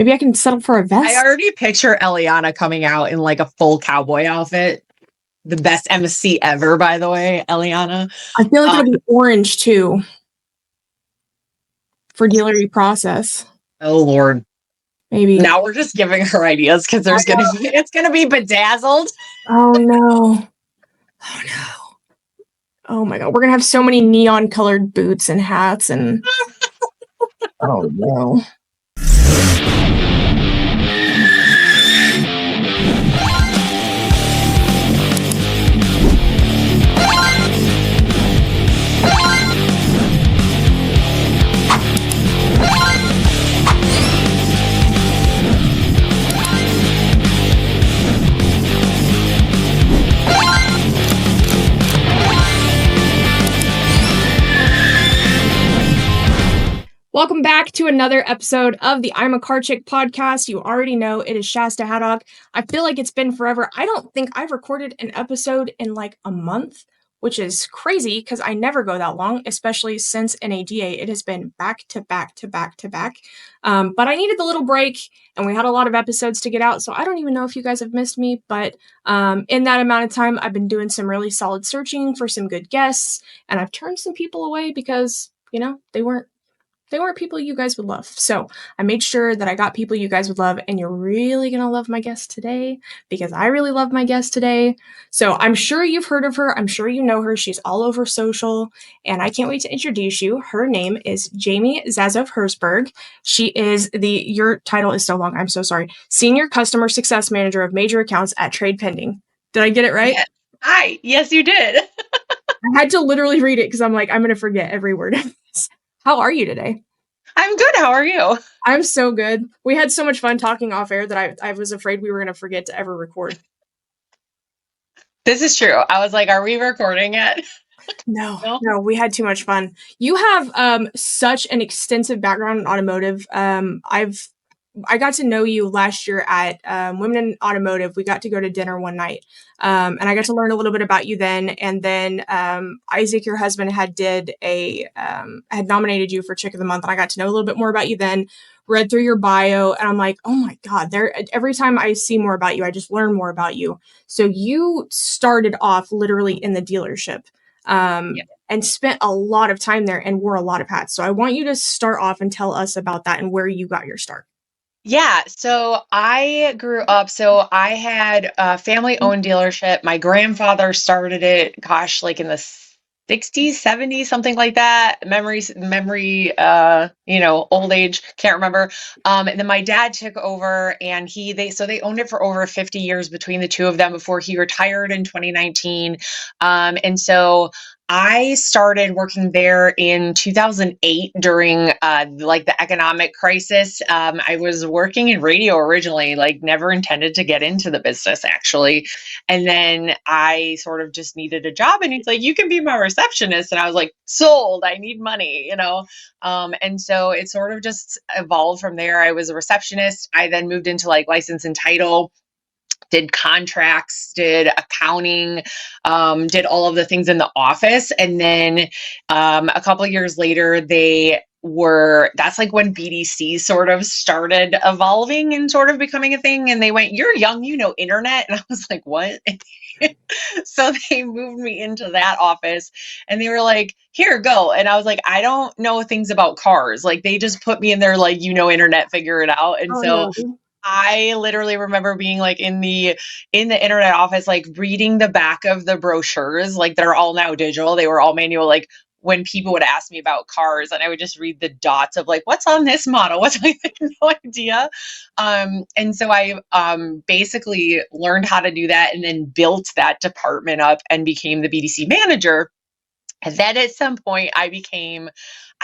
Maybe I can settle for a vest. I already picture Eliana coming out in like a full cowboy outfit. The best MC ever, by the way, Eliana. I feel like it'll be orange too for dealery process. Oh Lord. Maybe. Now we're just giving her ideas because it's gonna be bedazzled. Oh no. Oh no. Oh my god. We're gonna have so many neon colored boots and hats and oh no. Welcome back to another episode of the I'm a Car Chick podcast. You already know it is Shasta Haddock. I feel like it's been forever. I don't think I've recorded an episode in like a month, which is crazy because I never go that long, especially since NADA. It has been back to back to back to back. But I needed the little break and we had a lot of episodes to get out. So I don't even know if you guys have missed me, but in that amount of time, I've been doing some really solid searching for some good guests. And I've turned some people away because, you know, they weren't people you guys would love. So I made sure that I got people you guys would love, and you're really going to love my guest today because I really love my guest today. So I'm sure you've heard of her. I'm sure you know her. She's all over social, and I can't wait to introduce you. Her name is Jaime Zazove Herzberg. She is your title is so long. I'm so sorry. Senior Customer Success Manager of Major Accounts at Trade Pending. Did I get it right? Yeah. Hi. Yes, you did. I had to literally read it because I'm like, I'm going to forget every word of this. How are you today? I'm good. How are you? I'm so good. We had so much fun talking off air that I was afraid we were going to forget to ever record. This is true. I was like, are we recording yet? No, we had too much fun. You have such an extensive background in automotive. I got to know you last year at Women in Automotive. We got to go to dinner one night, and I got to learn a little bit about you then. And then Isaac, your husband, had nominated you for Chick of the Month, and I got to know a little bit more about you then. Read through your bio, and I'm like, oh my god! Every time I see more about you, I just learn more about you. So you started off literally in the dealership. And spent a lot of time there and wore a lot of hats. So I want you to start off and tell us about that and where you got your start. Yeah, so I grew up, I had a family-owned dealership. My grandfather started it, gosh, like in the 60s, 70s, something like that. Memory, old age, can't remember. And then my dad took over and they owned it for over 50 years between the two of them before he retired in 2019. And so I started working there in 2008 during the economic crisis. I was working in radio originally, never intended to get into the business actually. And then I sort of just needed a job and he's like, you can be my receptionist. And I was like, sold, I need money, and so it sort of just evolved from there. I was a receptionist. I then moved into license and title, did contracts, did accounting, did all of the things in the office. And then a couple of years later, that's when BDC sort of started evolving and sort of becoming a thing. And they went, you're young, internet. And I was like, what? So they moved me into that office and they were like, here, go. And I was like, I don't know things about cars. They just put me in there, internet, figure it out. And no. I literally remember being in the internet office, reading the back of the brochures, they're all now digital. They were all manual, when people would ask me about cars and I would just read the dots of what's on this model? What's I had no idea. And so I basically learned how to do that and then built that department up and became the BDC manager. And then at some point I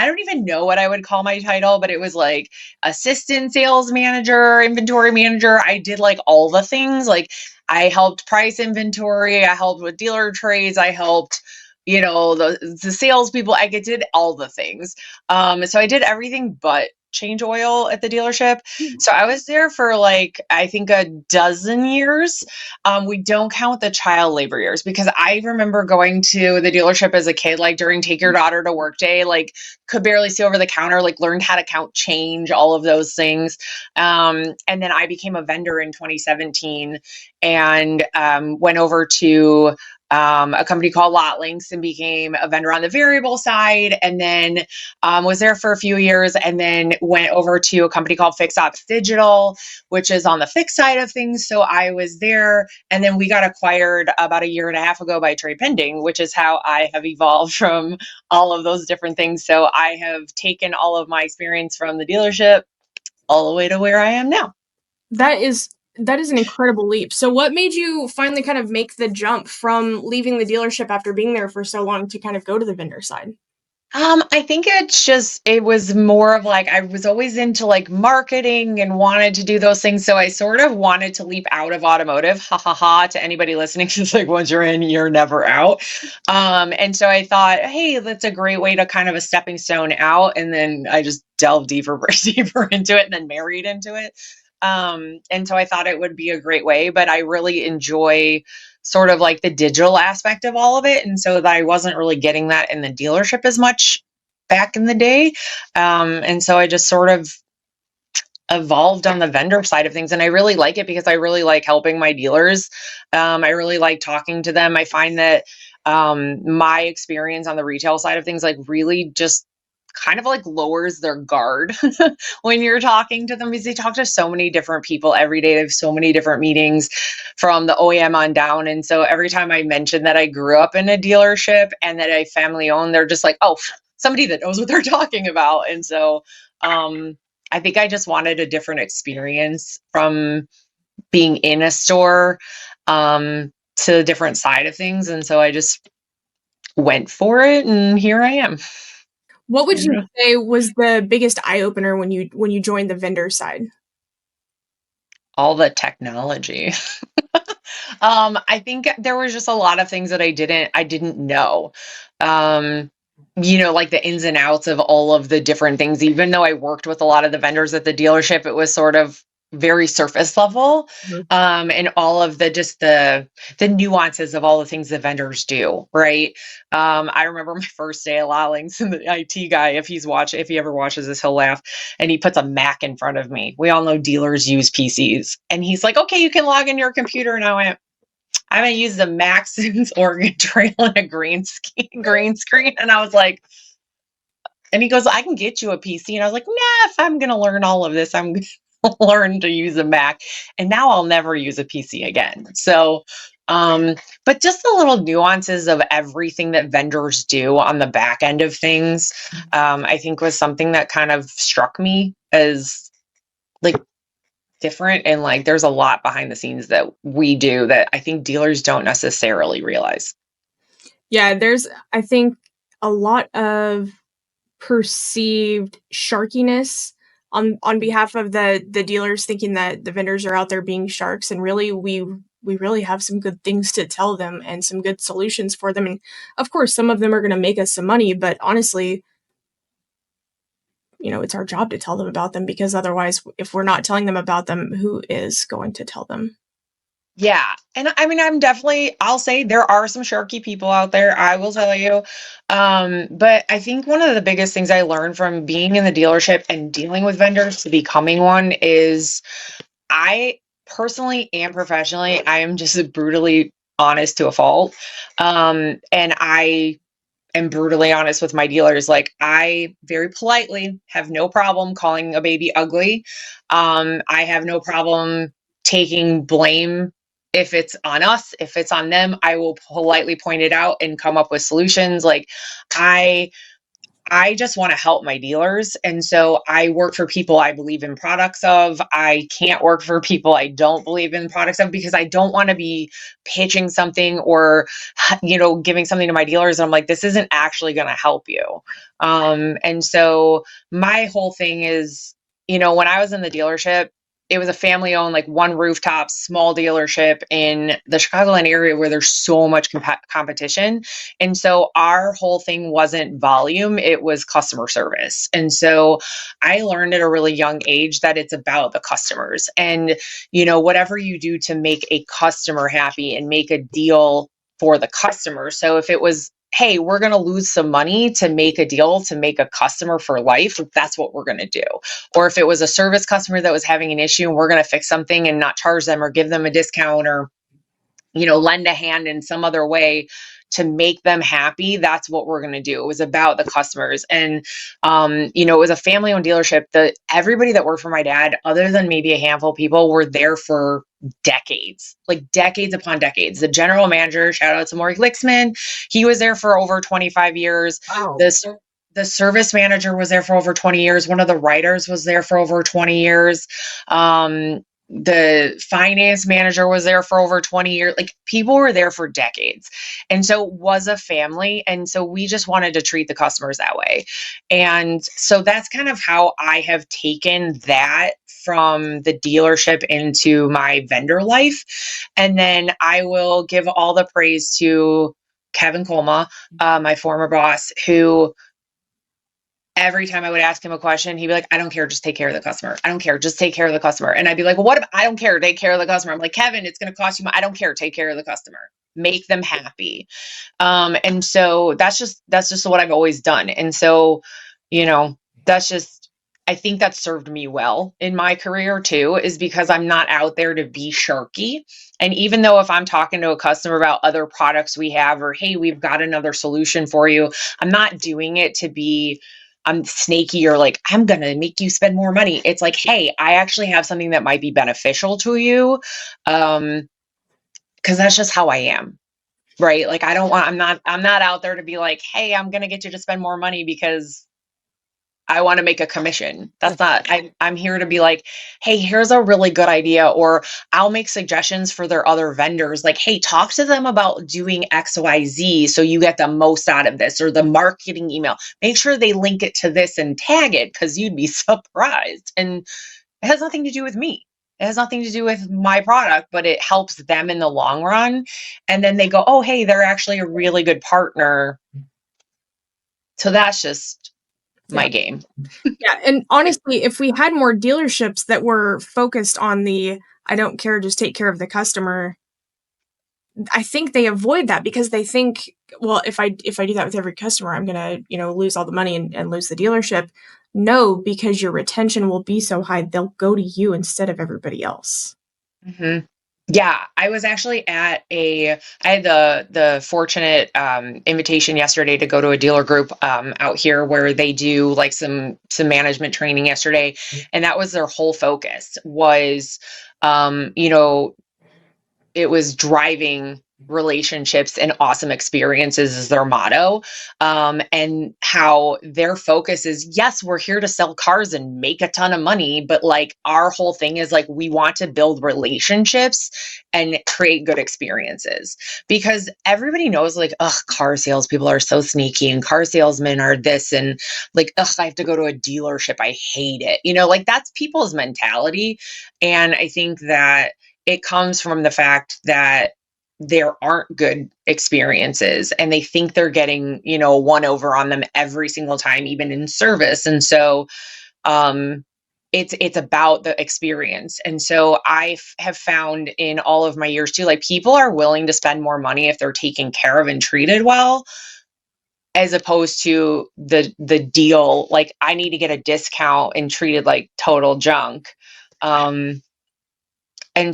don't even know what I would call my title, but it was assistant sales manager, inventory manager. I did all the things. I helped price inventory. I helped with dealer trades. I helped, the salespeople. I did all the things. So I did everything but change oil at the dealership. So I was there for like, I think a dozen years. We don't count the child labor years because I remember going to the dealership as a kid, like during take your daughter to work day, like could barely see over the counter, like learned how to count change, all of those things. And then I became a vendor in 2017 and went over to a company called Lot Links and became a vendor on the variable side, and then was there for a few years, and then went over to a company called Fix Ops Digital, which is on the fixed side of things. So I was there, and then we got acquired about a year and a half ago by Trade Pending, which is how I have evolved from all of those different things. So I have taken all of my experience from the dealership all the way to where I am now. That is an incredible leap. So what made you finally kind of make the jump from leaving the dealership after being there for so long to kind of go to the vendor side? I think it was more of like, I was always into like marketing and wanted to do those things. So I sort of wanted to leap out of automotive, ha ha ha, to anybody listening. It's like, once you're in, you're never out. And so I thought, hey, that's a great way to kind of a stepping stone out. And then I just delved deeper into it and then married into it. And so I thought it would be a great way, but I really enjoy sort of like the digital aspect of all of it. And so that I wasn't really getting that in the dealership as much back in the day. And so I just sort of evolved on the vendor side of things. And I really like it because I really like helping my dealers. I really like talking to them. I find that my experience on the retail side of things, like really just kind of like lowers their guard when you're talking to them because they talk to so many different people every day. They have so many different meetings from the OEM on down. And so every time I mention that I grew up in a dealership and that I family owned, they're just like, oh, somebody that knows what they're talking about. And so I think I just wanted a different experience from being in a store to the different side of things. And so I just went for it and here I am. What would you say was the biggest eye opener when you joined the vendor side? All the technology. I think there was just a lot of things that I didn't know. Like the ins and outs of all of the different things. Even though I worked with a lot of the vendors at the dealership, it was sort of very surface level. And all of the nuances of all the things the vendors do, right? I remember my first day at Lawlings and the IT guy, if he ever watches this, he'll laugh. And he puts a Mac in front of me. We all know dealers use PCs. And he's like, okay, you can log into your computer. And I went, I haven't used the Mac since Oregon Trail in a green screen. And I was like, and he goes, I can get you a PC. And I was like, nah, if I'm going to learn all of this, I'm going to learn to use a Mac. And now I'll never use a PC again. So, but just the little nuances of everything that vendors do on the back end of things, I think was something that kind of struck me as like different. And like, there's a lot behind the scenes that we do that I think dealers don't necessarily realize. Yeah, there's, I think, a lot of perceived sharkiness on behalf of the dealers, thinking that the vendors are out there being sharks, and really we really have some good things to tell them and some good solutions for them. And of course, some of them are going to make us some money, but honestly, it's our job to tell them about them, because otherwise, if we're not telling them about them, who is going to tell them? Yeah. And I mean, I'll say there are some sharky people out there, I will tell you. But I think one of the biggest things I learned from being in the dealership and dealing with vendors to becoming one is I personally and professionally, I am just brutally honest to a fault. And I am brutally honest with my dealers. Like, I very politely have no problem calling a baby ugly. I have no problem taking blame. If it's on us, if it's on them, I will politely point it out and come up with solutions. Like, I just want to help my dealers. And so I work for people I believe in products of. I can't work for people I don't believe in products of, because I don't want to be pitching something or, giving something to my dealers. And I'm like, this isn't actually going to help you. And so my whole thing is, when I was in the dealership, it was a family owned, like one rooftop, small dealership in the Chicagoland area where there's so much competition. And so our whole thing wasn't volume, it was customer service. And so I learned at a really young age that it's about the customers. And, whatever you do to make a customer happy and make a deal for the customer. So if it was, hey, we're going to lose some money to make a deal to make a customer for life, that's what we're going to do. Or if it was a service customer that was having an issue and we're going to fix something and not charge them or give them a discount or, lend a hand in some other way to make them happy, that's what we're going to do. It was about the customers. And, it was a family owned dealership that everybody that worked for my dad, other than maybe a handful of people, were there for decades, like decades upon decades. The general manager, shout out to Maury Lixman, he was there for over 25 years. Wow. The service manager was there for over 20 years. One of the writers was there for over 20 years. The finance manager was there for over 20 years. Like, people were there for decades. And so it was a family. And so we just wanted to treat the customers that way. And so that's kind of how I have taken that from the dealership into my vendor life. And then I will give all the praise to Kevin Colma, my former boss, who every time I would ask him a question, he'd be like, I don't care, just take care of the customer. I don't care, just take care of the customer. And I'd be like, well, what if I don't care, take care of the customer? I'm like, Kevin, it's going to cost you money. I don't care, take care of the customer. Make them happy. And so that's just what I've always done. And so, that's just, I think that served me well in my career too, is because I'm not out there to be sharky. And even though if I'm talking to a customer about other products we have, or, hey, we've got another solution for you, I'm not doing it to be, I'm snaky or like, I'm going to make you spend more money. It's like, hey, I actually have something that might be beneficial to you. Cause that's just how I am. Right. Like, I'm not out there to be like, hey, I'm going to get you to spend more money because I want to make a commission. That's not, I'm here to be like, hey, here's a really good idea. Or I'll make suggestions for their other vendors. Like, hey, talk to them about doing XYZ so you get the most out of this, or the marketing email. Make sure they link it to this and tag it, because you'd be surprised. And it has nothing to do with me. It has nothing to do with my product, but it helps them in the long run. And then they go, oh, hey, they're actually a really good partner. So that's just my game. Yeah. And honestly, if we had more dealerships that were focused on the, I don't care, just take care of the customer, I think they avoid that because they think, well, if I do that with every customer, I'm going to, lose all the money and lose the dealership. No, because your retention will be so high, they'll go to you instead of everybody else. Mm-hmm. Yeah, I was actually I had the fortunate invitation yesterday to go to a dealer group out here where they do like some management training yesterday, and that was their whole focus was, it was driving relationships and awesome experiences is their motto. And how their focus is, yes, we're here to sell cars and make a ton of money, but like our whole thing is like, we want to build relationships and create good experiences, because everybody knows like, car salespeople are so sneaky and car salesmen are this, and like, I have to go to a dealership, I hate it. Like that's people's mentality. And I think that it comes from the fact that there aren't good experiences and they think they're getting, one over on them every single time, even in service. And so it's about the experience. And so I have found in all of my years too, like people are willing to spend more money if they're taken care of and treated well, as opposed to the deal. Like, I need to get a discount and treated like total junk. And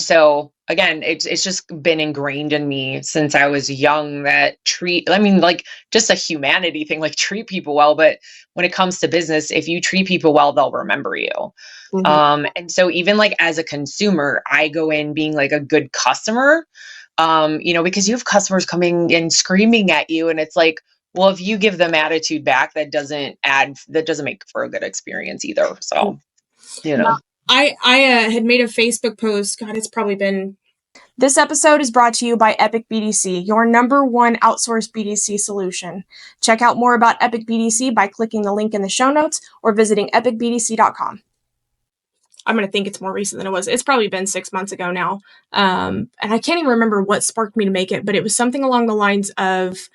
so again, it's just been ingrained in me since I was young that just a humanity thing, like treat people well. But when it comes to business, if you treat people well, they'll remember you. Mm-hmm. And so even like as a consumer, I go in being like a good customer, because you have customers coming and screaming at you, and it's like, well, if you give them attitude back, that doesn't make for a good experience either. So, I had made a Facebook post. God, it's probably been. This episode is brought to you by Epic BDC, your #1 outsourced BDC solution. Check out more about Epic BDC by clicking the link in the show notes or visiting epicbdc.com. I'm going to think it's more recent than it was. It's probably been 6 months ago now. And I can't even remember what sparked me to make it, but it was something along the lines of,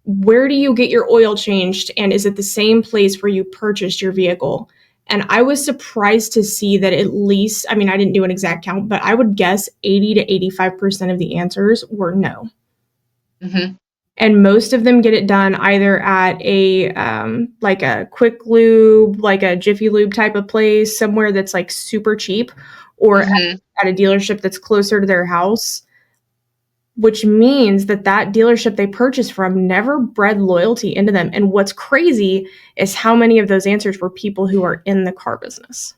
where do you get your oil changed? And is it the same place where you purchased your vehicle? And I was surprised to see that at least, I mean, I didn't do an exact count, but I would guess 80 to 85% of the answers were no. Mm-hmm. And most of them get it done either at a like a quick lube, like a Jiffy Lube type of place, somewhere that's like super cheap, or Mm-hmm. at a dealership that's closer to their house, which means that that dealership they purchased from never bred loyalty into them. And what's crazy is how many of those answers were people who are in the car business.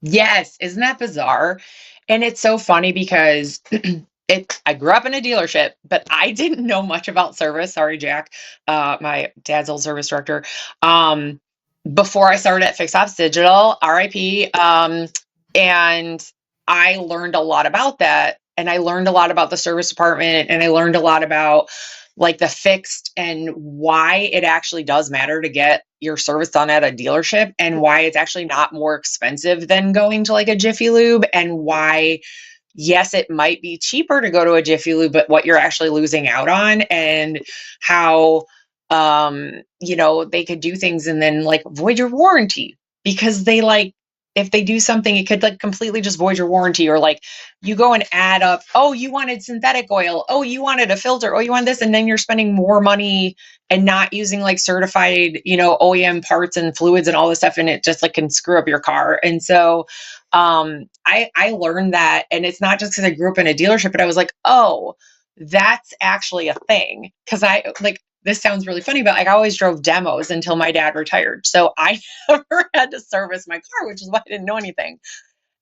Yes, isn't that bizarre? And it's so funny because I grew up in a dealership, but I didn't know much about service. Sorry, Jack, my dad's old service director. Um, Before I started at Fix Ops Digital, RIP, and I learned a lot about that, and I learned a lot about the service department, and I learned a lot about like the fixed and why it actually does matter to get your service done at a dealership, and why it's actually not more expensive than going to like a Jiffy Lube, and why yes, it might be cheaper to go to a Jiffy Lube, but what you're actually losing out on, and how they could do things and then like void your warranty because they like, if they do something, it could like completely just void your warranty. Or like you go and add up, oh, you wanted synthetic oil, oh, you wanted a filter, oh, you want this, and then you're spending more money and not using like certified, OEM parts and fluids and all this stuff, and it just like can screw up your car. And so I learned that, and it's not just because I grew up in a dealership, but I was like, oh, that's actually a thing. Because I like, this sounds really funny, but like I always drove demos until my dad retired, so I never had to service my car, which is why I didn't know anything.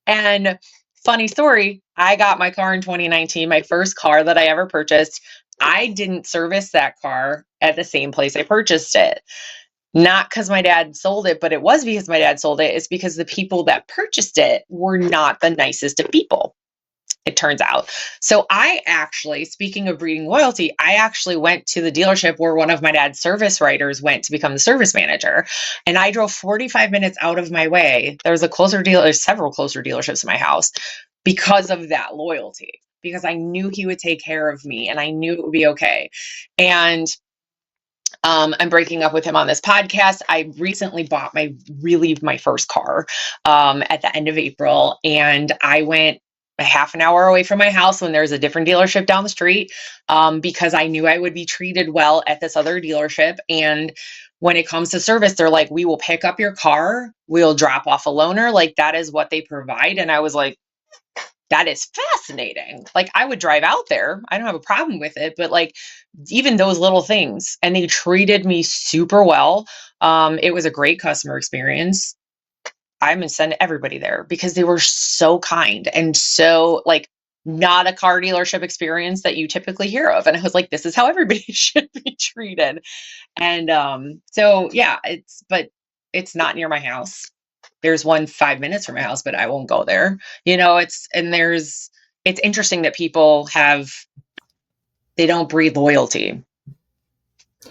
And funny story, I got my car in 2019, my first car that I ever purchased. I didn't service that car at the same place I purchased it. Not because my dad sold it, but it was because my dad sold it. It's because the people that purchased it were not the nicest of people, it turns out. So I actually, speaking of breeding loyalty, I actually went to the dealership where one of my dad's service writers went to become the service manager. And I drove 45 minutes out of my way. There's several closer dealerships in my house because of that loyalty, because I knew he would take care of me and I knew it would be okay. And I'm breaking up with him on this podcast. I recently bought my first car at the end of April, and I went a half an hour away from my house when there's a different dealership down the street because I knew I would be treated well at this other dealership. And when it comes to service, they're like, we will pick up your car, we'll drop off a loaner. Like that is what they provide. And I was like, that is fascinating. Like I would drive out there. I don't have a problem with it, but like even those little things, and they treated me super well. It was a great customer experience. I'm going to send everybody there because they were so kind and so like not a car dealership experience that you typically hear of. And I was like, this is how everybody should be treated. And so yeah, but it's not near my house. There's one 5 minutes from my house, but I won't go there. It's interesting that people they don't breed loyalty,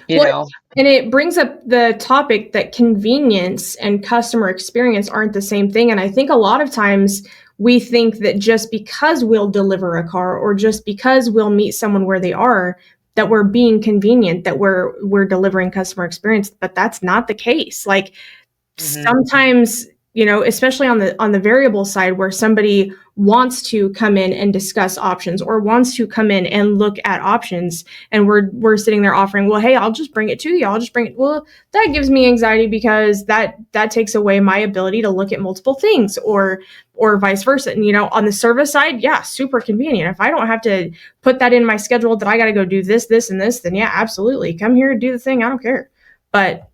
Well, and it brings up the topic that convenience and customer experience aren't the same thing. And I think a lot of times we think that just because we'll deliver a car or just because we'll meet someone where they are, that we're being convenient, that we're delivering customer experience, but that's not the case. Like sometimes, especially on the variable side where somebody wants to come in and discuss options or wants to come in and look at options, and we're sitting there offering, well, hey, I'll just bring it to you. I'll just bring it. Well, that gives me anxiety because that takes away my ability to look at multiple things or vice versa. And, on the service side, yeah, super convenient. If I don't have to put that in my schedule that I got to go do this, this, and this, then yeah, absolutely. Come here and do the thing. I don't care. But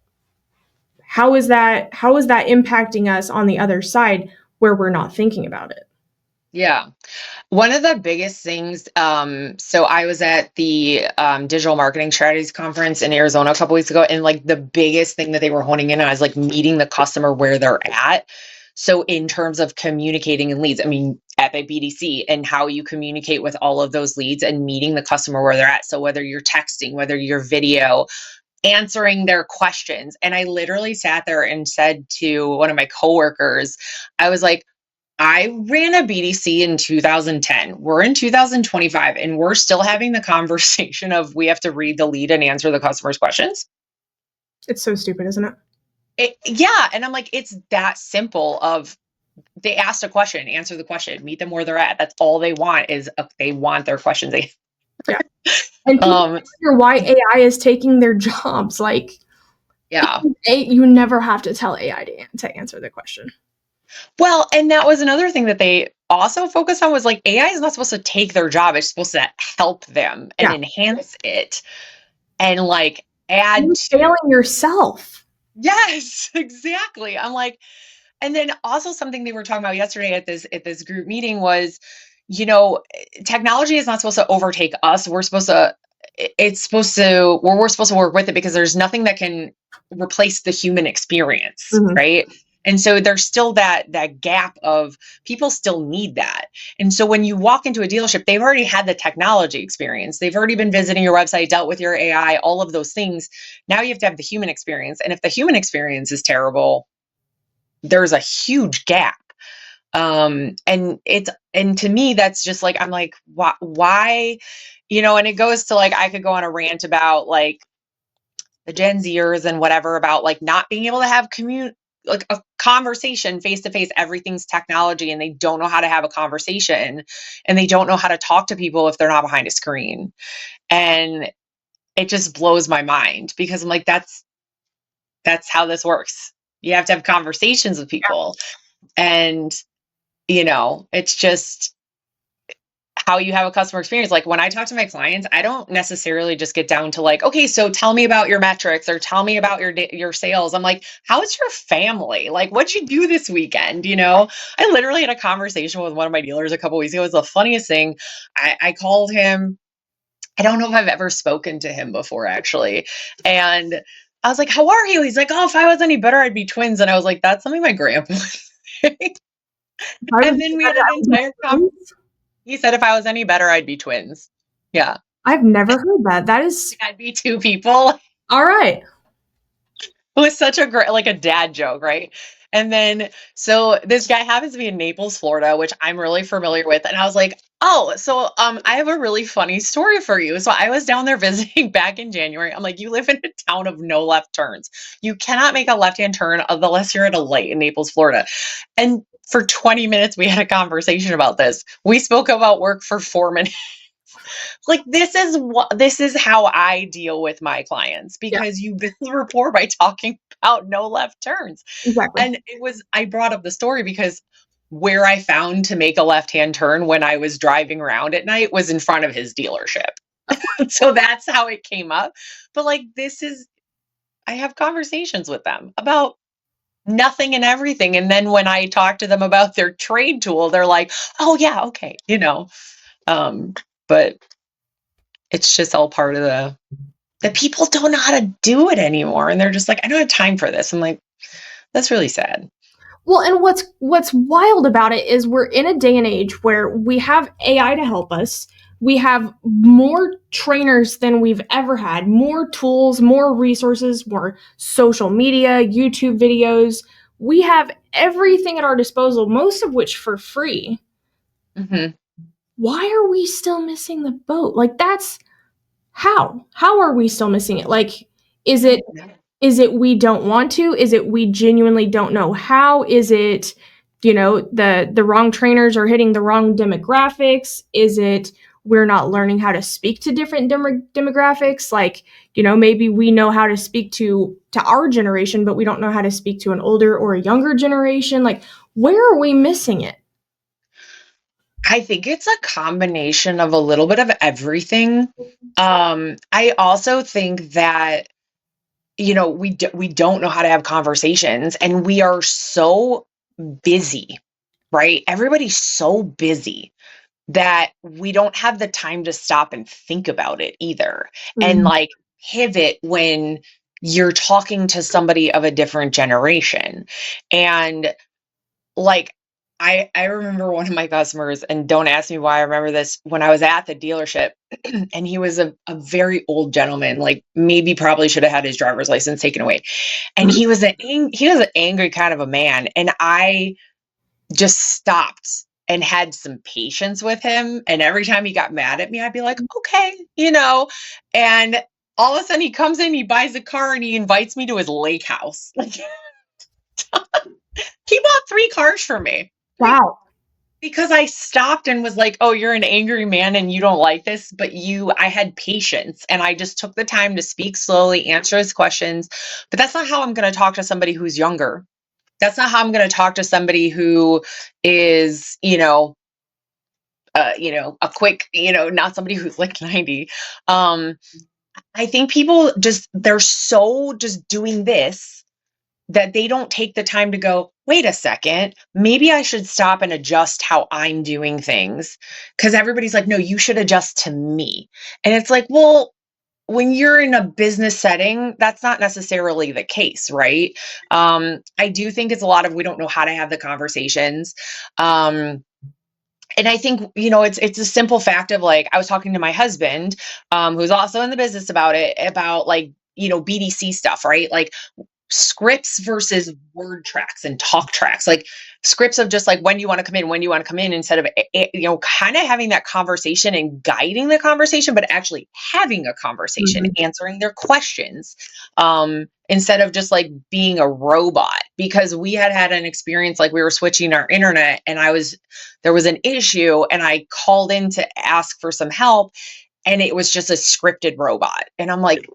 how is that impacting us on the other side where we're not thinking about it? Yeah. One of the biggest things, so I was at the Digital Marketing Strategies Conference in Arizona a couple weeks ago, and like the biggest thing that they were honing in on is like meeting the customer where they're at. So in terms of communicating and leads, I mean, Epic BDC and how you communicate with all of those leads and meeting the customer where they're at. So whether you're texting, whether you're video, answering their questions. And I literally sat there and said to one of my coworkers, I was like, I ran a BDC in 2010. We're in 2025 and we're still having the conversation of we have to read the lead and answer the customer's questions. It's so stupid, isn't it? Yeah. And I'm like, it's that simple of they asked a question, answer the question, meet them where they're at. That's all they want is they want their questions. Yeah. And people wonder why AI is taking their jobs. Like, yeah, you never have to tell AI to answer the question. Well, and that was another thing that they also focused on was like AI is not supposed to take their job. It's supposed to help them and enhance it and like add You're failing yourself. Yes, exactly. I'm like, and then also something they were talking about yesterday at this group meeting was, technology is not supposed to overtake us. We're supposed to we're supposed to work with it because there's nothing that can replace the human experience, right? And so there's still that gap of people still need that. And so when you walk into a dealership, they've already had the technology experience. They've already been visiting your website, dealt with your AI, all of those things. Now you have to have the human experience. And if the human experience is terrible, there's a huge gap. And to me, that's just like, I'm like, why, and it goes to like, I could go on a rant about like the Gen Zers and whatever about like not being able to have like a conversation face to face. Everything's technology and they don't know how to have a conversation and they don't know how to talk to people if they're not behind a screen. And it just blows my mind because I'm like, that's how this works. You have to have conversations with people. And, it's just how you have a customer experience. Like when I talk to my clients, I don't necessarily just get down to like, okay, so tell me about your metrics or tell me about your sales. I'm like, how's your family? Like, what'd you do this weekend? I literally had a conversation with one of my dealers a couple weeks ago. It was the funniest thing. I called him. I don't know if I've ever spoken to him before, actually. And I was like, how are you? He's like, oh, if I was any better, I'd be twins. And I was like, that's something my grandpa would say. And then we had an entire conversation. He said, if I was any better, I'd be twins. Yeah. I've never heard that. That is. I'd be two people. All right. It was such a great, like a dad joke, right? And then, so this guy happens to be in Naples, Florida, which I'm really familiar with. And I was like, oh, so I have a really funny story for you. So I was down there visiting back in January. I'm like, you live in a town of no left turns. You cannot make a left-hand turn unless you're at a light in Naples, Florida. And for 20 minutes, we had a conversation about this. We spoke about work for 4 minutes. Like this is how I deal with my clients because you build rapport by talking about no left turns. Exactly. And I brought up the story because where I found to make a left-hand turn when I was driving around at night was in front of his dealership. So that's how it came up. But like I have conversations with them about nothing and everything. And then when I talk to them about their trade tool, they're like, oh yeah, okay, but it's just all part of the people don't know how to do it anymore. And they're just like, I don't have time for this. I'm like, that's really sad. Well, and what's wild about it is we're in a day and age where we have AI to help us. We have more trainers than we've ever had, more tools, more resources, more social media, YouTube videos. We have everything at our disposal, most of which for free. Mm-hmm. Why are we still missing the boat? Like that's how are we still missing it? Like, is it we don't want to? Is it we genuinely don't know how? Is it, the wrong trainers are hitting the wrong demographics? Is it we're not learning how to speak to different demographics? Like, maybe we know how to speak to our generation, but we don't know how to speak to an older or a younger generation. Like, where are we missing it? I think it's a combination of a little bit of everything. I also think that we don't know how to have conversations and we are so busy, right? Everybody's so busy that we don't have the time to stop and think about it either. Mm-hmm. And like pivot when you're talking to somebody of a different generation. And like, I remember one of my customers, and don't ask me why I remember this, when I was at the dealership and he was a very old gentleman, like maybe probably should have had his driver's license taken away. And he was an angry kind of a man. And I just stopped and had some patience with him. And every time he got mad at me, I'd be like, okay, and all of a sudden he comes in, he buys a car and he invites me to his lake house. Like he bought 3 cars for me. Wow. Because I stopped and was like, oh, you're an angry man and you don't like this, but I had patience and I just took the time to speak slowly, answer his questions. But that's not how I'm going to talk to somebody who's younger. That's not how I'm going to talk to somebody who is, a quick, not somebody who's like 90. I think people they're so just doing this that they don't take the time to go, wait a second, maybe I should stop and adjust how I'm doing things. Because everybody's like, no, you should adjust to me. And it's like, well, when you're in a business setting, that's not necessarily the case, right? I do think it's a lot of we don't know how to have the conversations. And I think, it's a simple fact of like, I was talking to my husband, who's also in the business about like, BDC stuff, right? Like scripts versus word tracks and talk tracks, like scripts of just like when you want to come in instead of kind of having that conversation and guiding the conversation, but actually having a conversation, answering their questions, instead of just like being a robot. Because we had an experience, like we were switching our internet and there was an issue and I called in to ask for some help and it was just a scripted robot. And I'm like,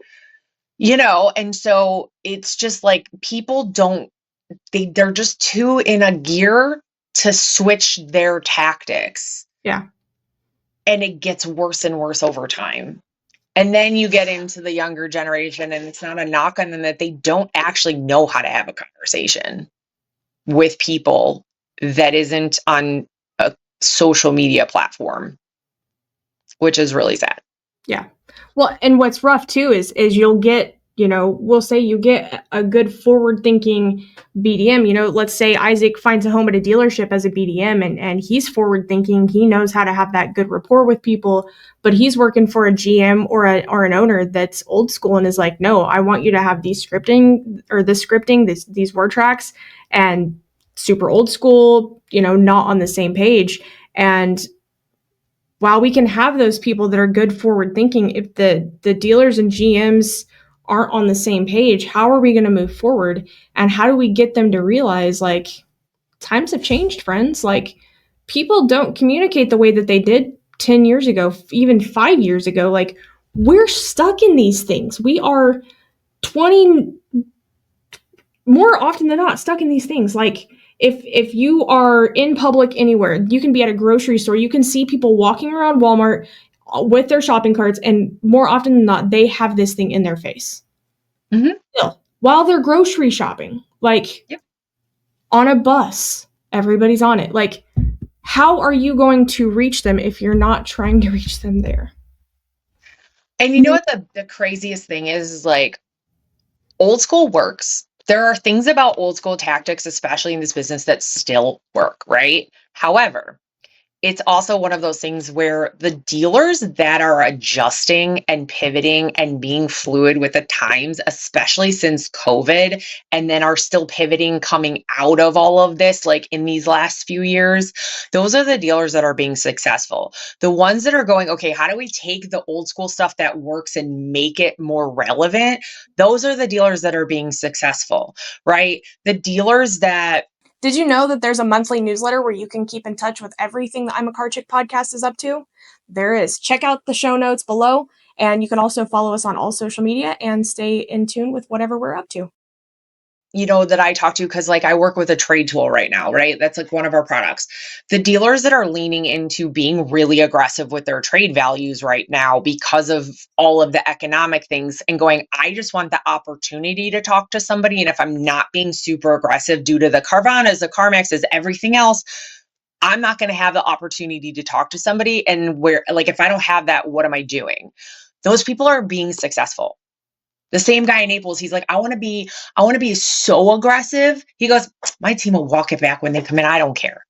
and so it's just like people they're just too in a gear to switch their tactics. Yeah. And it gets worse and worse over time. And then you get into the younger generation and it's not a knock on them that they don't actually know how to have a conversation with people that isn't on a social media platform, which is really sad. Yeah. Well, and what's rough too is you'll get, we'll say you get a good forward thinking BDM, let's say Isaac finds a home at a dealership as a BDM and he's forward thinking. He knows how to have that good rapport with people, but he's working for a GM or an owner that's old school and is like, no, I want you to have these scripting, these word tracks, and super old school, not on the same page. And while we can have those people that are good forward thinking, if the dealers and GMs aren't on the same page, how are we going to move forward? And how do we get them to realize, like, times have changed, friends? Like, people don't communicate the way that they did 10 years ago, even 5 years ago. Like, we're stuck in these things. We are 20, more often than not, stuck in these things. Like, if you are in public anywhere, you can be at a grocery store, you can see people walking around Walmart with their shopping carts, and more often than not, they have this thing in their face. Still, while they're grocery shopping, like on a bus, everybody's on it. Like, how are you going to reach them if you're not trying to reach them there? And you know what the craziest thing is like, old school works. There are things about old school tactics, especially in this business, that still work, right? However, it's also one of those things where the dealers that are adjusting and pivoting and being fluid with the times, especially since COVID, and then are still pivoting coming out of all of this, like in these last few years, those are the dealers that are being successful. The ones that are going, okay, how do we take the old school stuff that works and make it more relevant? Those are the dealers that are being successful, right? The dealers that Did you know that there's a monthly newsletter where you can keep in touch with everything the I'm a Car Chick podcast is up to? There is. Check out the show notes below, and you can also follow us on all social media and stay in tune with whatever we're up to. that I talk to, because like I work with a trade tool right now, right? That's like one of our products. The dealers that are leaning into being really aggressive with their trade values right now because of all of the economic things and going, I just want the opportunity to talk to somebody. And if I'm not being super aggressive due to the Carvanas, the CarMaxes, everything else, I'm not going to have the opportunity to talk to somebody. And where, like, if I don't have that, what am I doing? Those people are being successful. The same guy in Naples, he's like, I want to be so aggressive. He goes, my team will walk it back when they come in. I don't care.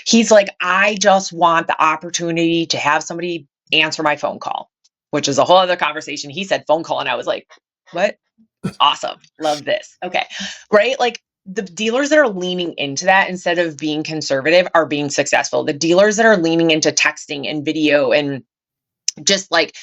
He's like, I just want the opportunity to have somebody answer my phone call, which is a whole other conversation. He said phone call. And I was like, what? Awesome. Love this. Okay. Right. Like, the dealers that are leaning into that instead of being conservative are being successful. The dealers that are leaning into texting and video and just like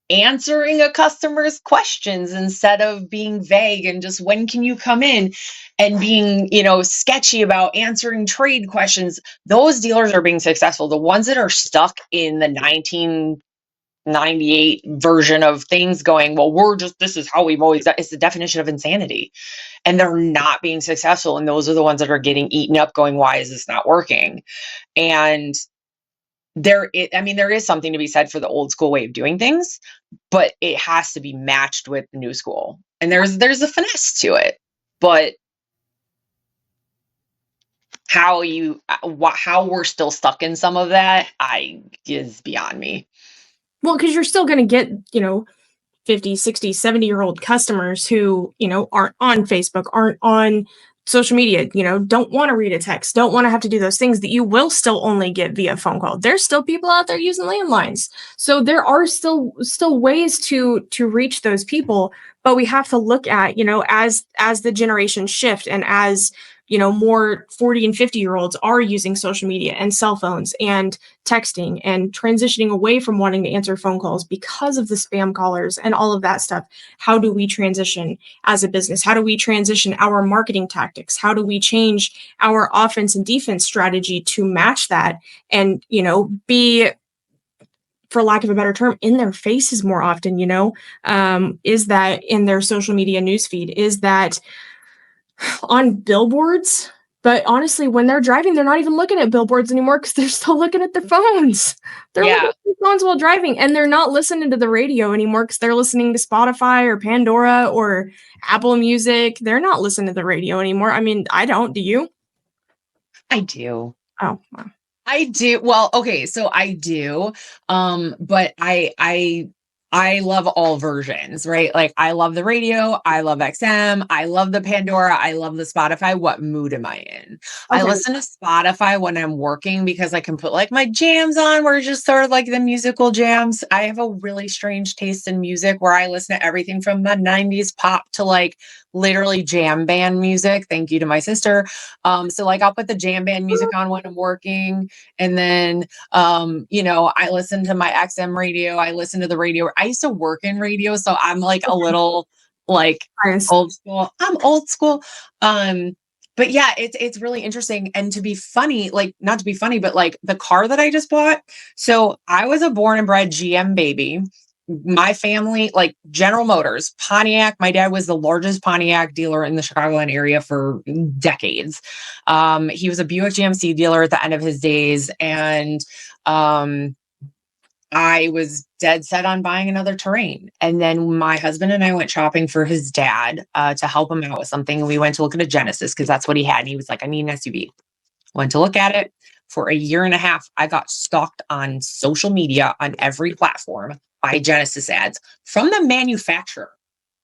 answering a customer's questions instead of being vague and just when can you come in and being, sketchy about answering trade questions, those dealers are being successful. The ones that are stuck in the 1998 version of things going, well, this is how we've always done, it's the definition of insanity. And they're not being successful. And those are the ones that are getting eaten up going, why is this not working? And there is something to be said for the old school way of doing things, but it has to be matched with the new school. And there's a finesse to it, but how we're still stuck in some of that is beyond me. Well, because you're still going to get, 50, 60, 70-year-old customers who, aren't on Facebook, aren't on social media, don't want to read a text, don't want to have to do those things that you will still only get via phone call. There's still people out there using landlines. So there are still ways to reach those people, but we have to look at, as the generations shift and as more 40 and 50-year-olds are using social media and cell phones and texting and transitioning away from wanting to answer phone calls because of the spam callers and all of that stuff. How do we transition as a business? How do we transition our marketing tactics? How do we change our offense and defense strategy to match that and, be, for lack of a better term, in their faces more often, is that in their social media newsfeed? Is that on billboards? But honestly, when they're driving, they're not even looking at billboards anymore because they're still looking at their phones. They're looking at their phones while driving, and they're not listening to the radio anymore because they're listening to Spotify or Pandora or Apple Music. They're not listening to the radio anymore. I mean, I don't. Do you? I do. Oh, wow. I do. Well, okay, so I do. But I love all versions, right? Like I love the radio, I love XM, I love the Pandora, I love the Spotify. What mood am I in? I listen to Spotify when I'm working because I can put like my jams on where it's just sort of like the musical jams. I have a really strange taste in music where I listen to everything from the 90s pop to like literally jam band music. Thank you to my sister. So like I'll put the jam band music on when I'm working. And then, I listen to my XM radio. I listen to the radio. I used to work in radio. So I'm like a little like old school. I'm old school. But yeah, it's really interesting. And to be funny, like not to be funny, but like the car that I just bought. So I was a born and bred GM baby. My family, like General Motors, Pontiac. My dad was the largest Pontiac dealer in the Chicagoland area for decades. He was a Buick GMC dealer at the end of his days. And I was dead set on buying another Terrain. And then my husband and I went shopping for his dad to help him out with something. We went to look at a Genesis because that's what he had. And he was like, I need an SUV. Went to look at it. For a year and a half, I got stalked on social media on every platform by Genesis ads from the manufacturer,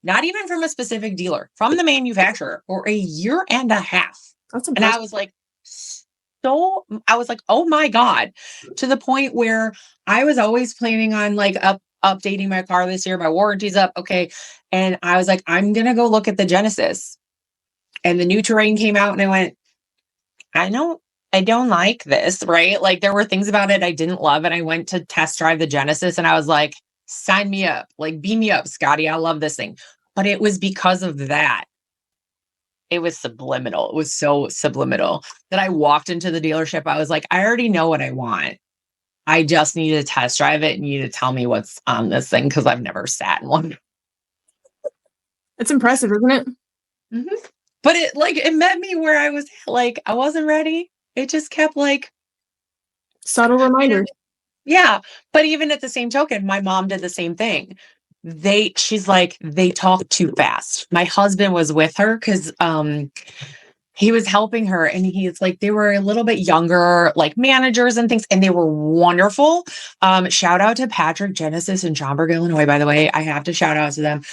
not even from a specific dealer, from the manufacturer for a year and a half. That's impressive. And I was like, oh my God, to the point where I was always planning on like updating my car this year. My warranty's up. Okay. And I was like, I'm going to go look at the Genesis. And the new Terrain came out and I went, I don't like this, right? Like there were things about it I didn't love. And I went to test drive the Genesis and I was like, sign me up, like beam me up, Scotty. I love this thing. But it was because of that. It was subliminal. It was so subliminal that I walked into the dealership. I was like, I already know what I want. I just need to test drive it and you need to tell me what's on this thing because I've never sat in one. It's impressive, isn't it? Mm-hmm. But it met me where I was like, I wasn't ready. It just kept like subtle reminders. Yeah. But even at the same token, my mom did the same thing. She's like, they talk too fast. My husband was with her because he was helping her and he's like, they were a little bit younger, like managers and things, and they were wonderful. Shout out to Patrick Genesis in Schaumburg, Illinois, by the way. I have to shout out to them.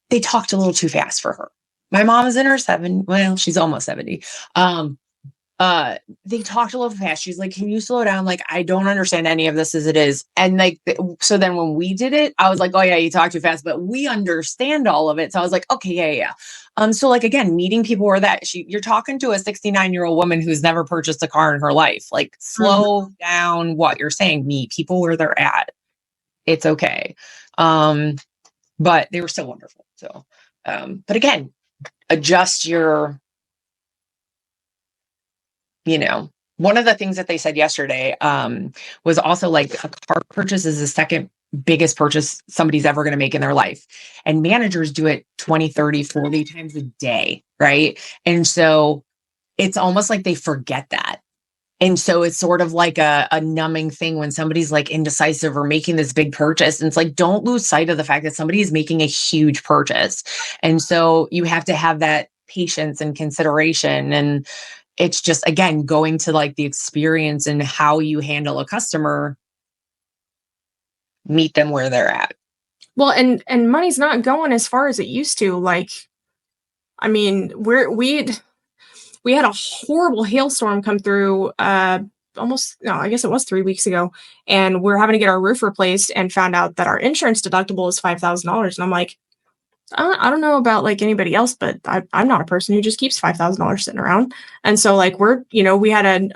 They talked a little too fast for her. My mom is in her 70s. Well, she's almost 70. they talked a little fast. She's like, can you slow down? Like, I don't understand any of this as it is. And like, so then when we did it, I was like, oh yeah, you talk too fast, but we understand all of it. So I was like, okay, yeah. So like, again, meeting people where you're talking to a 69-year-old woman who's never purchased a car in her life. Like, slow down what you're saying. Meet people where they're at. It's okay. But they were still wonderful. So, but again, adjust your, one of the things that they said yesterday was also like a car purchase is the second biggest purchase somebody's ever going to make in their life. And managers do it 20, 30, 40 times a day. Right. And so it's almost like they forget that. And so it's sort of like a numbing thing when somebody's like indecisive or making this big purchase. And it's like, don't lose sight of the fact that somebody is making a huge purchase. And so you have to have that patience and consideration. And it's just, again, going to like the experience and how you handle a customer, meet them where they're at. Well, and money's not going as far as it used to. Like, I mean, we had a horrible hailstorm come through I guess it was 3 weeks ago, and we're having to get our roof replaced and found out that our insurance deductible is $5,000. And I'm like, I don't know about like anybody else, but I'm not a person who just keeps $5,000 sitting around. And so like we had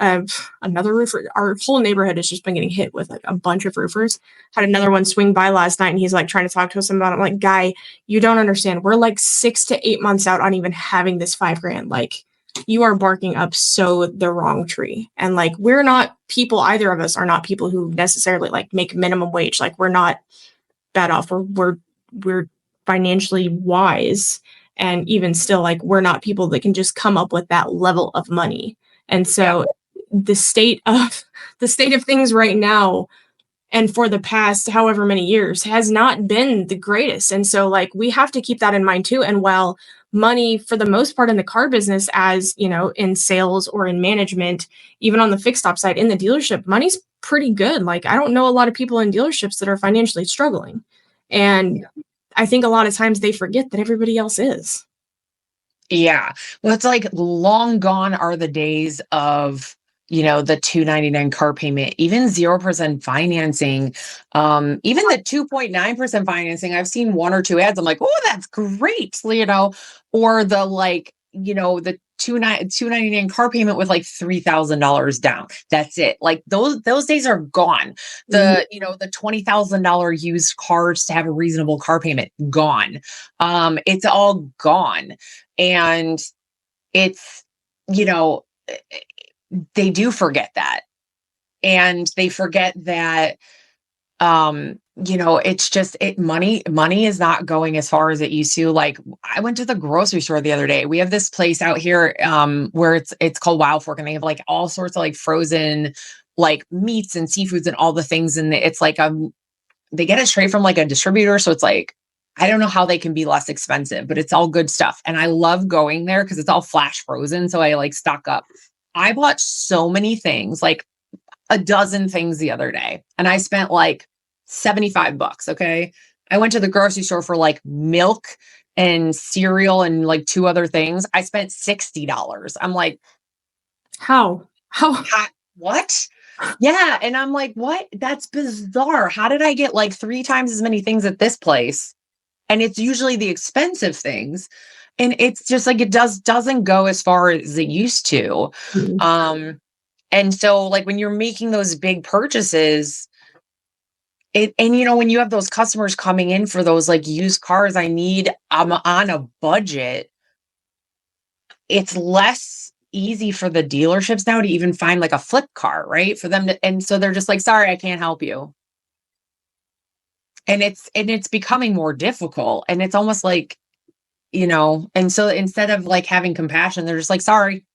another roofer. Our whole neighborhood has just been getting hit with like a bunch of roofers. Had another one swing by last night, and he's like trying to talk to us about it. I'm like, guy, you don't understand. We're like 6 to 8 months out on even having this $5,000. Like, you are barking up so the wrong tree. And like, we're not people, either of us are not people who necessarily like make minimum wage. Like, we're not bad off. We're financially wise. And even still, like, we're not people that can just come up with that level of money. And so the state of things right now, and for the past however many years, has not been the greatest. And so like, we have to keep that in mind too. And while money for the most part in the car business, as in sales or in management, even on the fixed op side in the dealership, money's pretty good. Like, I don't know a lot of people in dealerships that are financially struggling. And I think a lot of times they forget that everybody else is. Yeah. Well, it's like long gone are the days of, the $299 car payment, even 0% financing, even the 2.9% financing. I've seen one or two ads. I'm like, oh, that's great. Or the like, the $299 car payment with like $3,000 down. That's it. Like those days are gone. The, the $20,000 used cars to have a reasonable car payment, gone. It's all gone. And it's, they do forget that. And they forget that, it's just money is not going as far as it used to. Like, I went to the grocery store the other day. We have this place out here, where it's called Wild Fork, and they have like all sorts of like frozen, like meats and seafoods and all the things. And it's like, they get it straight from like a distributor. So it's like, I don't know how they can be less expensive, but it's all good stuff. And I love going there because it's all flash frozen. So I like stock up. I bought so many things, like a dozen things the other day, and I spent like $75. Okay. I went to the grocery store for like milk and cereal and like two other things. I spent $60. I'm like, how? What? Yeah. And I'm like, what? That's bizarre. How did I get like 3 times as many things at this place? And it's usually the expensive things. And it's just like, it doesn't go as far as it used to. Mm-hmm. And so like when you're making those big purchases, and when you have those customers coming in for those like used cars, I'm on a budget. It's less easy for the dealerships now to even find like a flip car, right? For them to, and so they're just like, sorry, I can't help you. And it's becoming more difficult. And it's almost like, and so instead of like having compassion, they're just like, sorry.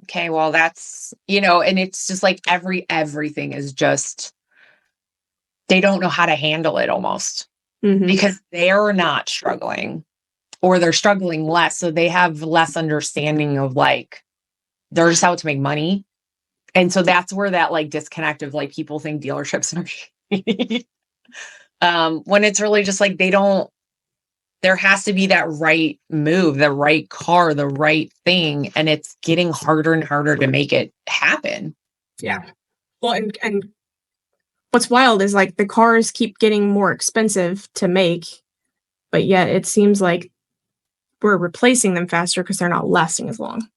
Okay, well, that's, and it's just like everything is just, they don't know how to handle it almost, because they're not struggling, or they're struggling less. So they have less understanding of like, they're just out to make money. And so that's where that like disconnect of like, people think dealerships are when it's really just like, they don't, there has to be that right move, the right car, the right thing. And it's getting harder and harder to make it happen. Yeah. Well, and what's wild is like the cars keep getting more expensive to make, but yet it seems like we're replacing them faster because they're not lasting as long.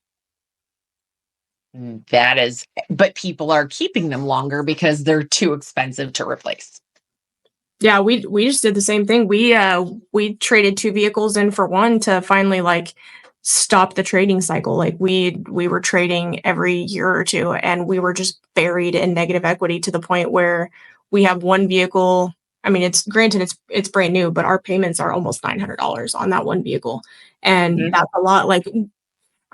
That is, but people are keeping them longer because they're too expensive to replace. Yeah, we just did the same thing. We traded 2 vehicles in for one to finally like stop the trading cycle. Like we were trading every year or two, and we were just buried in negative equity to the point where we have one vehicle. I mean, it's granted it's brand new, but our payments are almost $900 on that one vehicle, and that's a lot. Like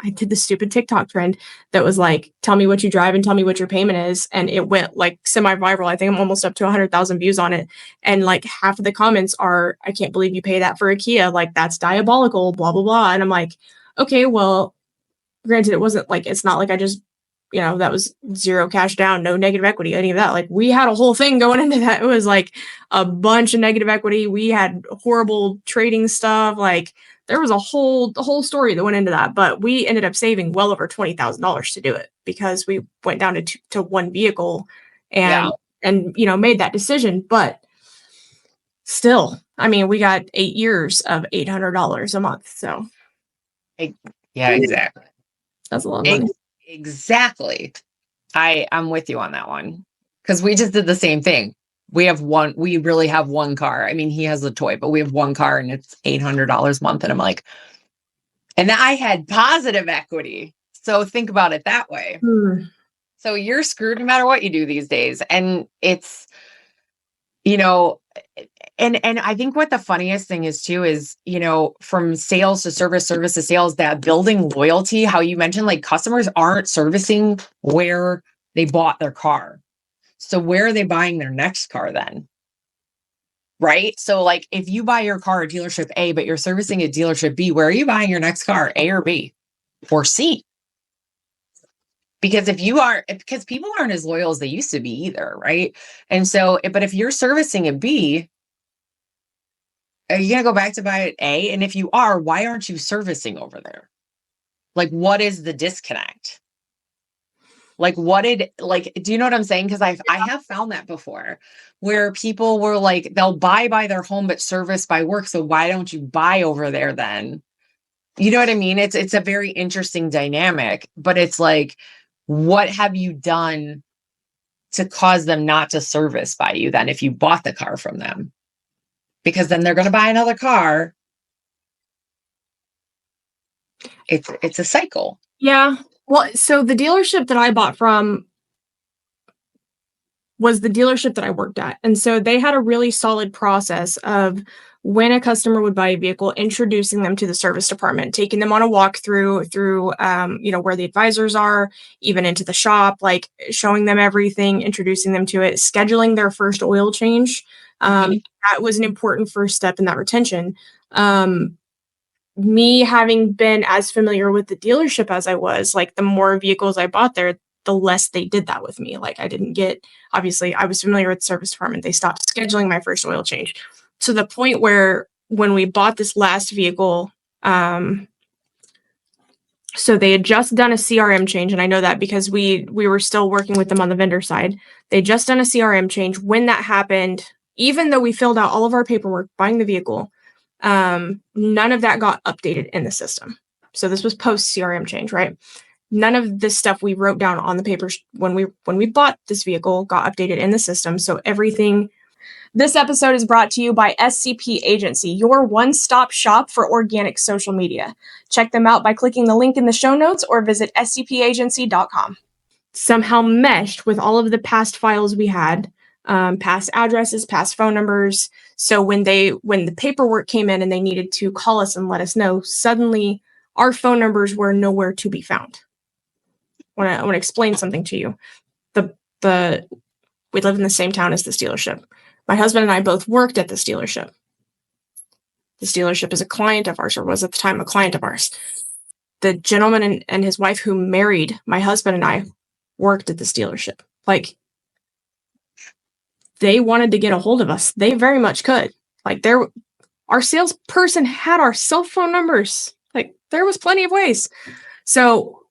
I did the stupid TikTok trend that was like, tell me what you drive and tell me what your payment is. And it went like semi-viral. I think I'm almost up to 100,000 views on it. And like half of the comments are, I can't believe you pay that for a Kia. Like that's diabolical, blah, blah, blah. And I'm like, okay, well, granted, it wasn't like, it's not like I just, that was zero cash down, no negative equity, any of that. Like we had a whole thing going into that. It was like a bunch of negative equity. We had horrible trading stuff. Like there was a whole story that went into that, but we ended up saving well over $20,000 to do it because we went down to one vehicle and made that decision. But still, I mean, we got 8 years of $800 a month. So yeah, exactly. That's a lot of money. Exactly. I'm with you on that one because we just did the same thing. We really have one car. I mean, he has a toy, but we have one car and it's $800 a month. And I'm like, and I had positive equity. So think about it that way. So you're screwed no matter what you do these days. And it's, and I think what the funniest thing is too is, from sales to service to sales, that building loyalty, how you mentioned like customers aren't servicing where they bought their car. So where are they buying their next car then? Right? So like if you buy your car at dealership A, but you're servicing at dealership B, where are you buying your next car? A or B or C? Because because people aren't as loyal as they used to be either. Right. And so, but if you're servicing at B, are you going to go back to buy at A? And if you are, why aren't you servicing over there? Like, what is the disconnect? Like, do you know what I'm saying? Because I have found that before where people were like, they'll buy by their home, but service by work. So why don't you buy over there then? You know what I mean? It's a very interesting dynamic, but it's like, what have you done to cause them not to service by you then if you bought the car from them? Because then they're going to buy another car. It's a cycle. Yeah. Well, so the dealership that I bought from was the dealership that I worked at. And so they had a really solid process of when a customer would buy a vehicle, introducing them to the service department, taking them on a walkthrough through, where the advisors are, even into the shop, like showing them everything, introducing them to it, scheduling their first oil change. That was an important first step in that retention. Me having been as familiar with the dealership as I was, like the more vehicles I bought there, the less they did that with me. Like obviously I was familiar with the service department. They stopped scheduling my first oil change to the point where when we bought this last vehicle, so they had just done a CRM change. And I know that because we were still working with them on the vendor side. They just done a CRM change. When that happened, even though we filled out all of our paperwork buying the vehicle, none of that got updated in the system. So this was post CRM change, right? None of this stuff we wrote down on the papers when we bought this vehicle got updated in the system. So everything. This episode is brought to you by SCP Agency, your one-stop shop for organic social media. Check them out by clicking the link in the show notes or visit scpagency.com. Somehow meshed with all of the past files we had, past addresses, past phone numbers. So when the paperwork came in and they needed to call us and let us know, suddenly our phone numbers were nowhere to be found. I want to explain something to you. We live in the same town as this dealership. My husband and I both worked at this dealership. This dealership is a client of ours, or was at the time a client of ours. The gentleman and his wife who married my husband and I worked at this dealership. Like, they wanted to get a hold of us. They very much could. Like, Our salesperson had our cell phone numbers. Like, there was plenty of ways. So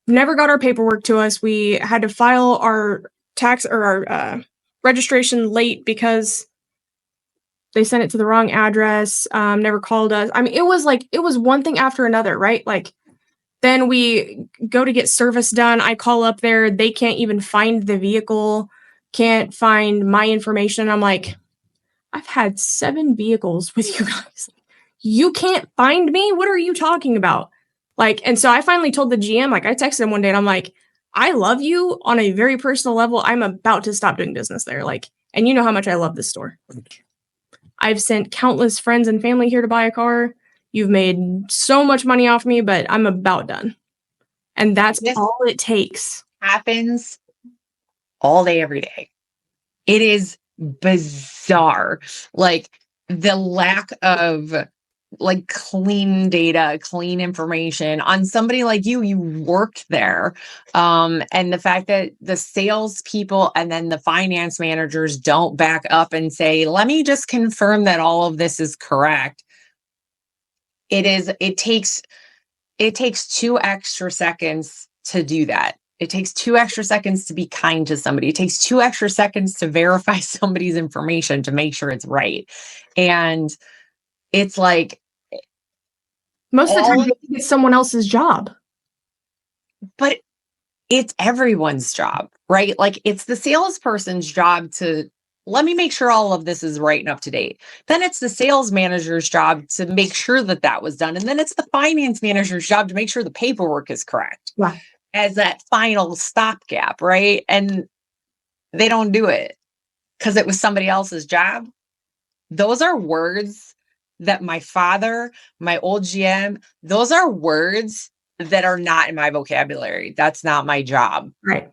never got our paperwork to us. We had to file our tax or our registration late because they sent it to the wrong address, never called us. I mean, it was one thing after another, right? Like, then we go to get service done. I call up there. They can't even find the vehicle, can't find my information. I'm like, I've had 7 vehicles with you guys. You can't find me? What are you talking about? Like, and so I finally told the GM, like, I texted him one day and I'm like, I love you on a very personal level. I'm about to stop doing business there. Like, and you know how much I love this store. I've sent countless friends and family here to buy a car. You've made so much money off me, but I'm about done. And that's This all it takes. happens all day, every day. It is bizarre. Like the lack of like clean data, clean information on somebody like you worked there. And the fact that the salespeople and then the finance managers don't back up and say, let me just confirm that all of this is correct. It takes 2 extra seconds to do that. It takes 2 extra seconds to be kind to somebody. It takes 2 extra seconds to verify somebody's information to make sure it's right. And it's like, most of the time, it's someone else's job. but it's everyone's job, right? Like it's the salesperson's job to let me make sure all of this is right and up to date. Then it's the sales manager's job to make sure that that was done. And then it's the finance manager's job to make sure the paperwork is correct. Yeah. As that final stopgap, right? And they don't do it because it was somebody else's job. Those are words that my father, my old GM, those are words that are not in my vocabulary. That's not my job. Right.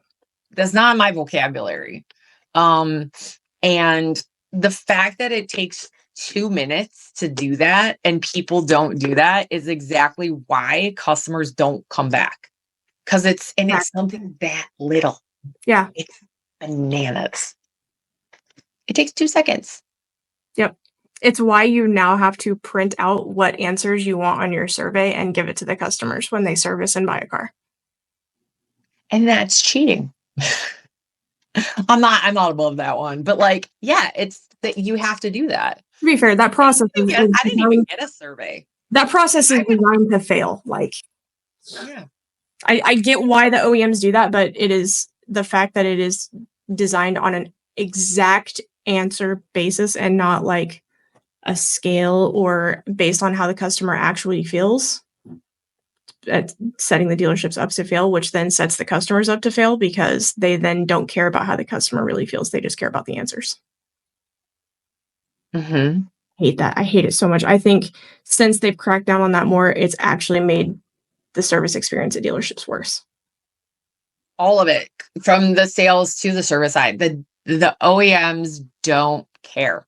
That's not my vocabulary. And the fact that it takes 2 minutes to do that and people don't do that is exactly why customers don't come back. Because it's something that little. Yeah. It's bananas. It takes 2 seconds. Yep. It's why you now have to print out what answers you want on your survey and give it to the customers when they service and buy a car. And that's cheating. I'm not above that one, but like, yeah, it's that you have to do that. To be fair, that process I didn't even get a survey. That process is designed to fail. Like, yeah. I get why the OEMs do that, but it is the fact that it is designed on an exact answer basis and not like a scale or based on how the customer actually feels. At setting the dealerships up to fail, which then sets the customers up to fail because they then don't care about how the customer really feels. They just care about the answers. Mm-hmm. Hate that. I hate it so much. I think since they've cracked down on that more, it's actually made the service experience at dealerships worse. All of it, from the sales to the service side. The OEMs don't care.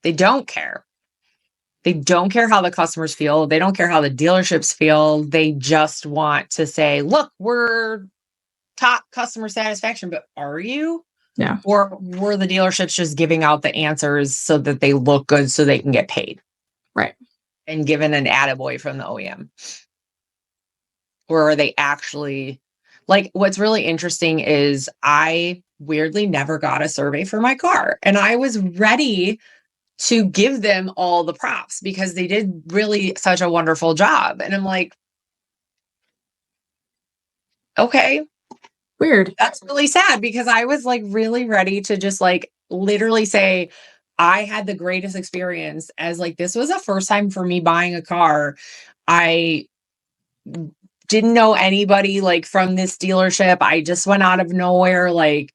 They don't care. They don't care how the customers feel. They don't care how the dealerships feel. They just want to say, look, we're top customer satisfaction, but are you? Yeah. Or were the dealerships just giving out the answers so that they look good so they can get paid? Right. And given an attaboy from the OEM? Or are they actually, like, what's really interesting is I weirdly never got a survey for my car. And I was ready to give them all the props because they did really such a wonderful job. And I'm like, okay. Weird. That's really sad because I was like really ready to just like literally say, I had the greatest experience as like, this was the first time for me buying a car. I didn't know anybody like from this dealership. I just went out of nowhere. Like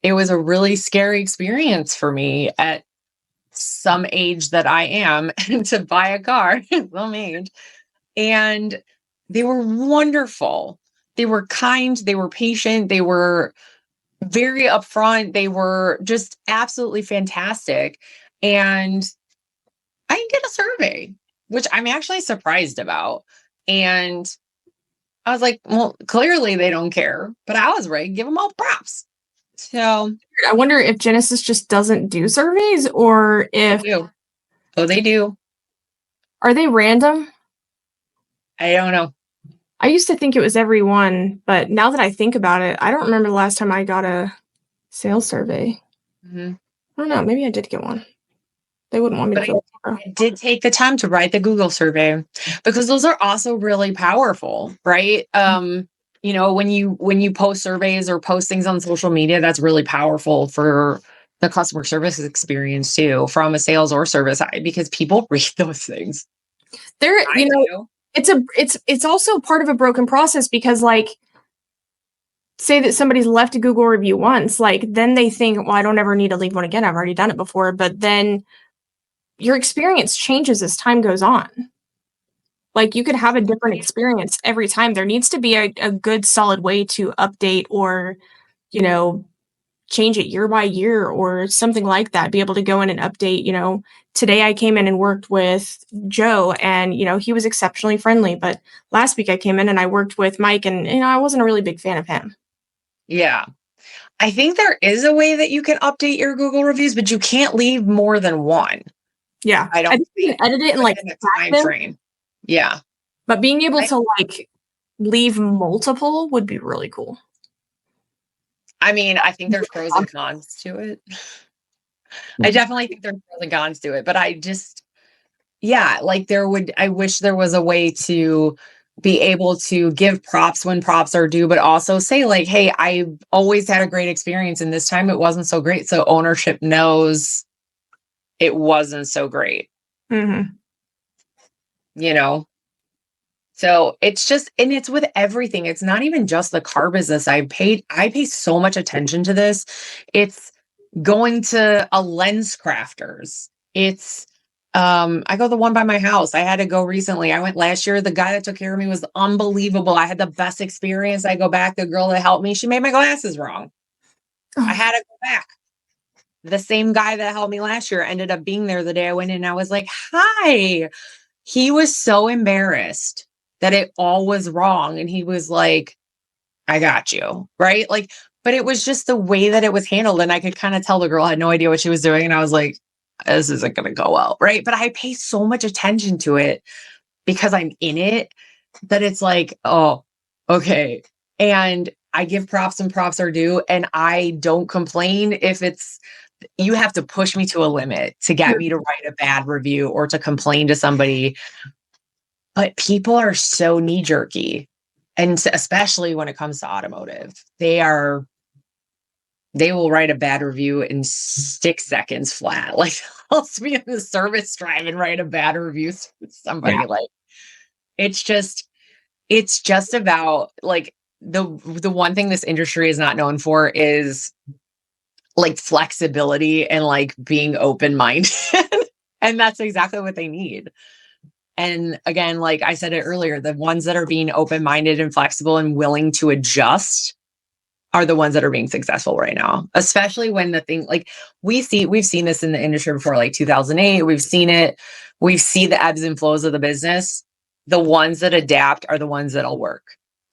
it was a really scary experience for me at some age that I am to buy a car, some age. And they were wonderful. They were kind. They were patient. They were very upfront. They were just absolutely fantastic. And I didn't get a survey, which I'm actually surprised about. And I was like, well, clearly they don't care, but I was ready to give them all props. So I wonder if Genesis just doesn't do surveys or if... they do. Are they random? I don't know. I used to think it was every one, but now that I think about it, I don't remember the last time I got a sales survey. Mhm. I don't know, maybe I did get one. They wouldn't want me to But fill I did take the time to write the Google survey because those are also really powerful, right? When you post surveys or post things on social media, that's really powerful for the customer service experience too, from a sales or service side, because people read those things. There, I do. it's also part of a broken process because, like, say that somebody's left a Google review once, like, then they think, "Well, I don't ever need to leave one again, I've already done it before," but then your experience changes as time goes on. Like, you could have a different experience every time. There needs to be a good solid way to update or, you know, change it year by year or something like that, be able to go in and update, today I came in and worked with Joe and, he was exceptionally friendly, but last week I came in and I worked with Mike and, I wasn't a really big fan of him. Yeah. I think there is a way that you can update your Google reviews, but you can't leave more than one. Yeah. I I don't think you think can edit it and, like, within the track time them, frame. Yeah. but being able I, to, like, leave multiple would be really cool. I mean, I think there's pros and cons to it. I definitely think there's pros and cons to it, but I wish there was a way to be able to give props when props are due, but also say, like, hey, I always had a great experience and this time it wasn't so great. So ownership knows it wasn't so great, Mhm. you know? So it's just, and it's with everything. It's not even just the car business. I pay so much attention to this. It's going to a lens crafters. It's I go the one by my house. I had to go recently. I went last year. The guy that took care of me was unbelievable. I had the best experience. I go back. The girl that helped me, she made my glasses wrong. I Oh, had to go back. The same guy that helped me last year ended up being there the day I went in. And I was like, hi. He was so embarrassed that it all was wrong. And he was like, I got you. Right. Like, but it was just the way that it was handled. And I could kind of tell the girl had no idea what she was doing. And I was like, this isn't going to go well. Right. But I pay so much attention to it because I'm in it that it's like, oh, okay. And I give props and props are due. And I don't complain if you have to push me to a limit to get me to write a bad review or to complain to somebody. But people are so knee jerky. And especially when it comes to automotive, they will write a bad review in 6 seconds flat. Like, I'll be in the service drive and write a bad review to somebody. yeah. Like, it's just about, like, the one thing this industry is not known for is like flexibility and like being open-minded. And that's exactly what they need. And again, like I said it earlier, the ones that are being open-minded and flexible and willing to adjust are the ones that are being successful right now, especially when the thing, like, we've seen this in the industry before, like 2008, we've seen it. We see the ebbs and flows of the business. The ones that adapt are the ones that'll work.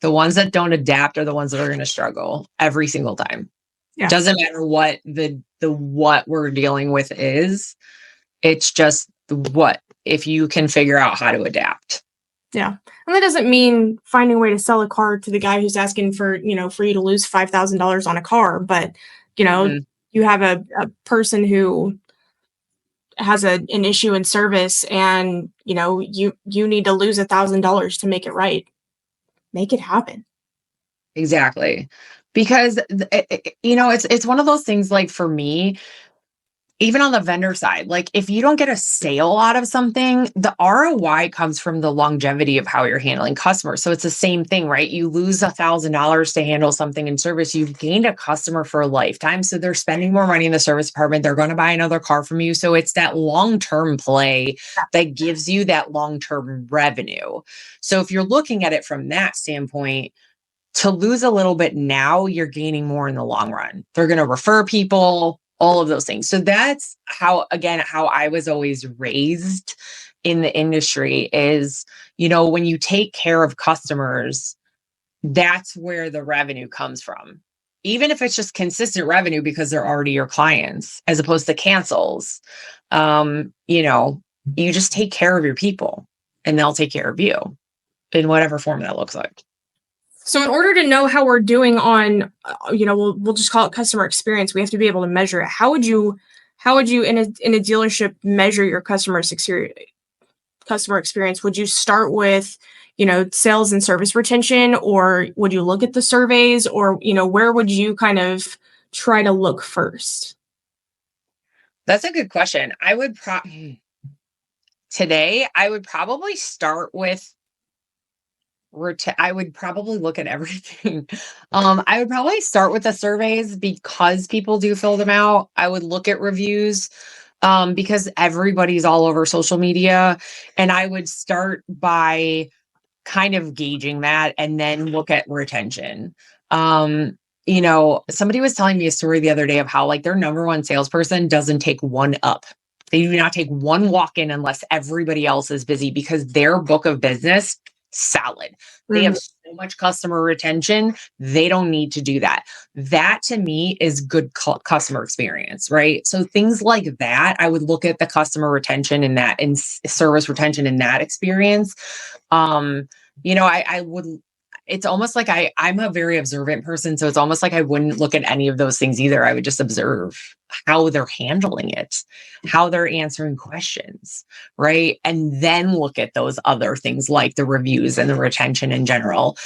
The ones that don't adapt are the ones that are going to struggle every single time. Yeah. Doesn't matter what what we're dealing with is. It's just what, if you can figure out how to adapt. Yeah. And that doesn't mean finding a way to sell a car to the guy who's asking for, for you to lose $5,000 on a car, but, Mhm. you have a person who has an issue in service and, you need to lose $1,000 to make it right. Make it happen. Exactly. Because it's one of those things, like, for me, even on the vendor side, like, if you don't get a sale out of something, the ROI comes from the longevity of how you're handling customers. So it's the same thing, right? You lose $1,000 to handle something in service, you've gained a customer for a lifetime. So they're spending more money in the service department. They're going to buy another car from you. So it's that long-term play that gives you that long-term revenue. So if you're looking at it from that standpoint, to lose a little bit now, you're gaining more in the long run. They're going to refer people, all of those things. So that's how I was always raised in the industry is, when you take care of customers, that's where the revenue comes from. Even if it's just consistent revenue because they're already your clients, as opposed to cancels. Um, you know, you just take care of your people and they'll take care of you in whatever form that looks like. So in order to know how we're doing on, we'll just call it customer experience, we have to be able to measure it. How would you in a dealership measure your customer experience? Would you start with, sales and service retention, or would you look at the surveys, or, where would you kind of try to look first? That's a good question. Today, I would probably start with I would probably look at everything. I would probably start with the surveys because people do fill them out. I would look at reviews because everybody's all over social media. And I would start by kind of gauging that and then look at retention. Somebody was telling me a story the other day of how like their number one salesperson doesn't take one up. They do not take one walk in unless everybody else is busy because their book of business solid. They have so much customer retention. They don't need to do that. That to me is good customer experience, right? So things like that, I would look at the customer retention in that and service retention in that experience. I would, it's almost like I'm a very observant person. So it's almost like I wouldn't look at any of those things either. I would just observe how they're handling it, how they're answering questions, right? And then look at those other things like the reviews and the retention in general.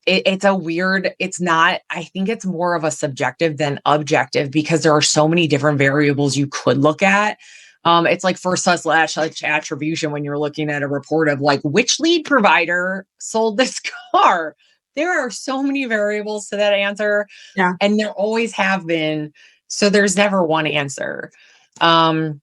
It's not, I think it's more of a subjective than objective because there are so many different variables you could look at. It's like first / attribution when you're looking at a report of like which lead provider sold this car. There are so many variables to that answer. Yeah. And there always have been. So there's never one answer. I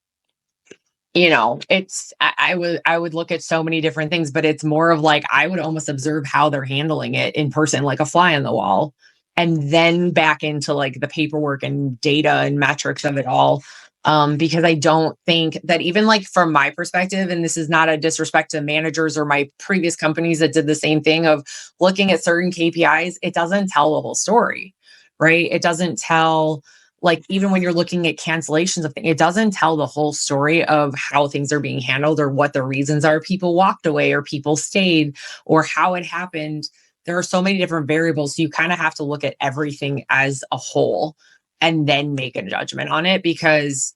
would look at so many different things, but it's more of like, I would almost observe how they're handling it in person, like a fly on the wall, and then back into like the paperwork and data and metrics of it all. Because I don't think that even like from my perspective, and this is not a disrespect to managers or my previous companies that did the same thing of looking at certain KPIs, it doesn't tell the whole story, right? It doesn't tell, like, even when you're looking at cancellations of things, it doesn't tell the whole story of how things are being handled or what the reasons are. People walked away or people stayed or how it happened. There are so many different variables. So you kind of have to look at everything as a whole and then make a judgment on it because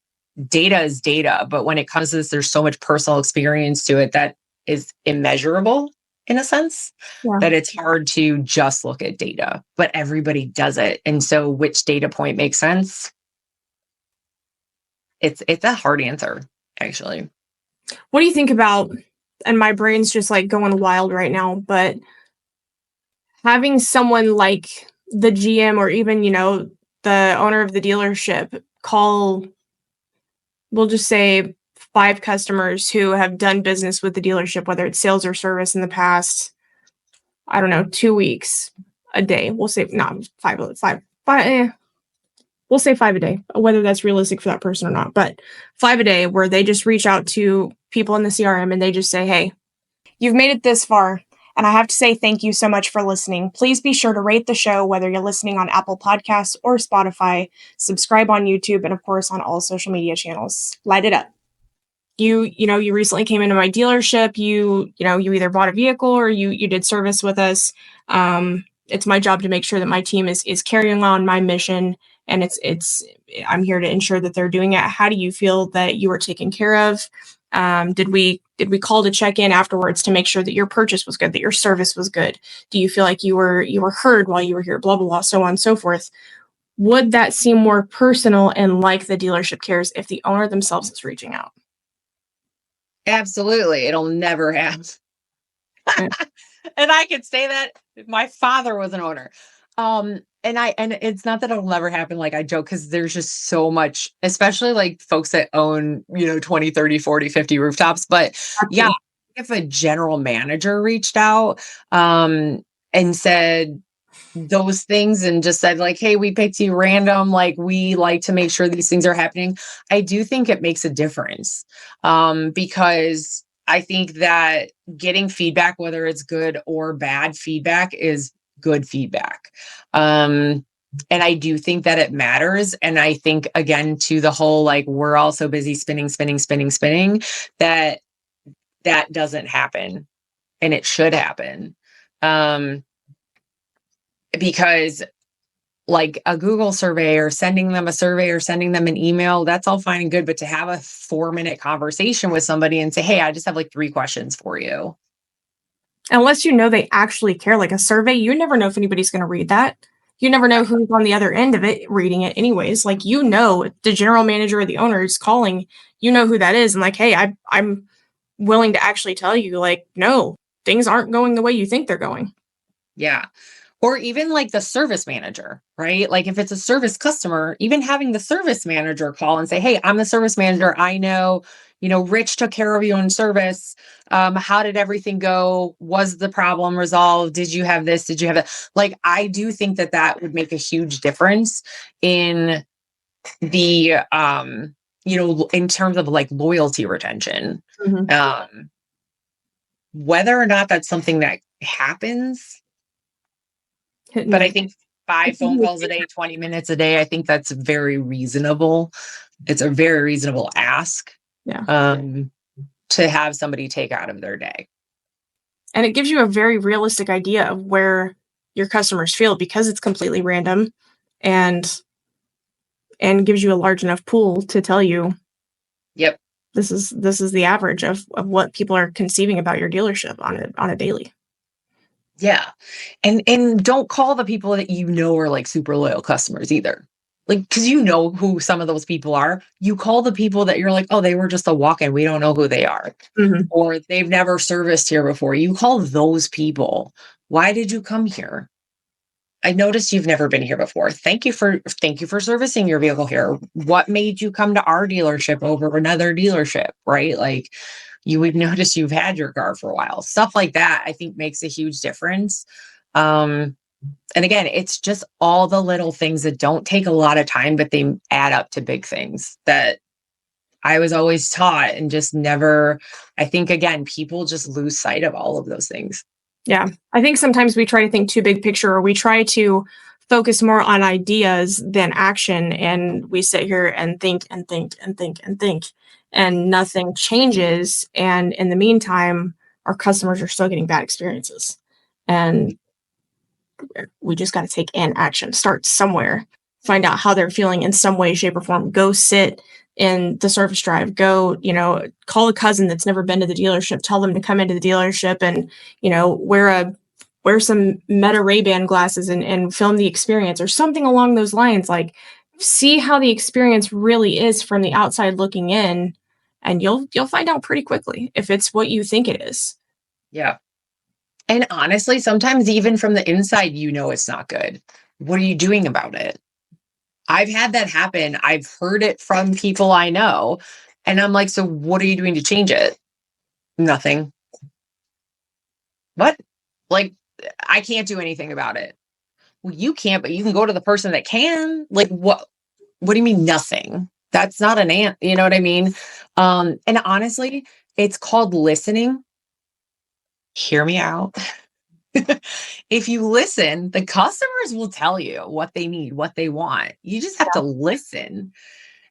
data is data. But when it comes to this, there's so much personal experience to it that is immeasurable in a sense that it's hard to just look at data, but everybody does it. And so which data point makes sense? It's a hard answer, actually. What do you think about, and my brain's just like going wild right now, but having someone like the GM or even, the owner of the dealership call, we'll just say 5 customers who have done business with the dealership, whether it's sales or service in the past, I don't know, 2 weeks a day. We'll say not 5, we'll say 5 a day, whether that's realistic for that person or not, but 5 a day where they just reach out to people in the CRM and they just say, hey, you've made it this far. And I have to say thank you so much for listening. Please be sure to rate the show, whether you're listening on Apple Podcasts or Spotify, subscribe on YouTube, and of course on all social media channels. Light it up. You recently came into my dealership. You either bought a vehicle or you did service with us. It's my job to make sure that my team is carrying on my mission, and I'm here to ensure that they're doing it. How do you feel that you were taken care of? Did we call to check in afterwards to make sure that your purchase was good, that your service was good? Do you feel like you were heard while you were here? Blah, blah, blah, so on and so forth. Would that seem more personal and like the dealership cares if the owner themselves is reaching out? Absolutely. It'll never happen. And I could say that my father was an owner. And it's not that it'll never happen. Like I joke, cause there's just so much, especially like folks that own, 20, 30, 40, 50 rooftops. But yeah, if a general manager reached out, and said those things and just said like, hey, we picked you random. Like we like to make sure these things are happening. I do think it makes a difference. Because I think that getting feedback, whether it's good or bad feedback, is good feedback. And I do think that it matters. And I think, again, to the whole, like, we're all so busy spinning, that doesn't happen. And it should happen. Because like a Google survey or sending them a survey or sending them an email, that's all fine and good. But to have a 4-minute conversation with somebody and say, hey, I just have like 3 questions for you. Unless you know they actually care, like a survey, you never know if anybody's going to read that. You never know who's on the other end of it reading it anyways. Like, you know, the general manager or the owner is calling, you know who that is. And like, hey, I'm willing to actually tell you, like, no, things aren't going the way you think they're going. Yeah. Or even like the service manager, right? Like if it's a service customer, even having the service manager call and say, hey, I'm the service manager. I know, Rich took care of you in service. How did everything go? Was the problem resolved? Did you have this? Did you have that? Like, I do think that would make a huge difference in the, in terms of like loyalty retention. Mm-hmm. Whether or not that's something that happens, but I think 5 phone calls a day, 20 minutes a day, I think that's very reasonable. It's a very reasonable ask. Yeah. To have somebody take out of their day. And it gives you a very realistic idea of where your customers feel, because it's completely random and gives you a large enough pool to tell you, yep, this is the average of what people are conceiving about your dealership on a daily. Yeah. And don't call the people that are like super loyal customers either. Like, because you know who some of those people are. You call the people that you're like, oh, they were just a walk-in. We don't know who they are. Mm-hmm. Or they've never serviced here before. You call those people. Why did you come here? I noticed you've never been here before. Thank you for servicing your vehicle here. What made you come to our dealership over another dealership, right? Like, we've noticed you've had your car for a while. Stuff like that, I think, makes a huge difference. And again, it's just all the little things that don't take a lot of time, but they add up to big things that I was always taught and just never, I think, again, people just lose sight of all of those things. Yeah. I think sometimes we try to think too big picture, or we try to focus more on ideas than action. And we sit here and think and think and think and think, and nothing changes. And in the meantime, our customers are still getting bad experiences. And we just got to take an action, start somewhere, find out how they're feeling in some way, shape, or form. Go sit in the service drive, go, call a cousin that's never been to the dealership, tell them to come into the dealership and, wear some Meta Ray-Ban glasses and film the experience or something along those lines. Like, see how the experience really is from the outside looking in, and you'll find out pretty quickly if it's what you think it is. Yeah. And honestly, sometimes even from the inside, it's not good. What are you doing about it? I've had that happen. I've heard it from people I know. And I'm like, so what are you doing to change it? Nothing. What? Like, I can't do anything about it. Well, you can't, but you can go to the person that can. Like, what do you mean nothing? That's not an ant. You know what I mean? And honestly, it's called listening. Hear me out. If you listen, the customers will tell you what they need, what they want. You just have to listen.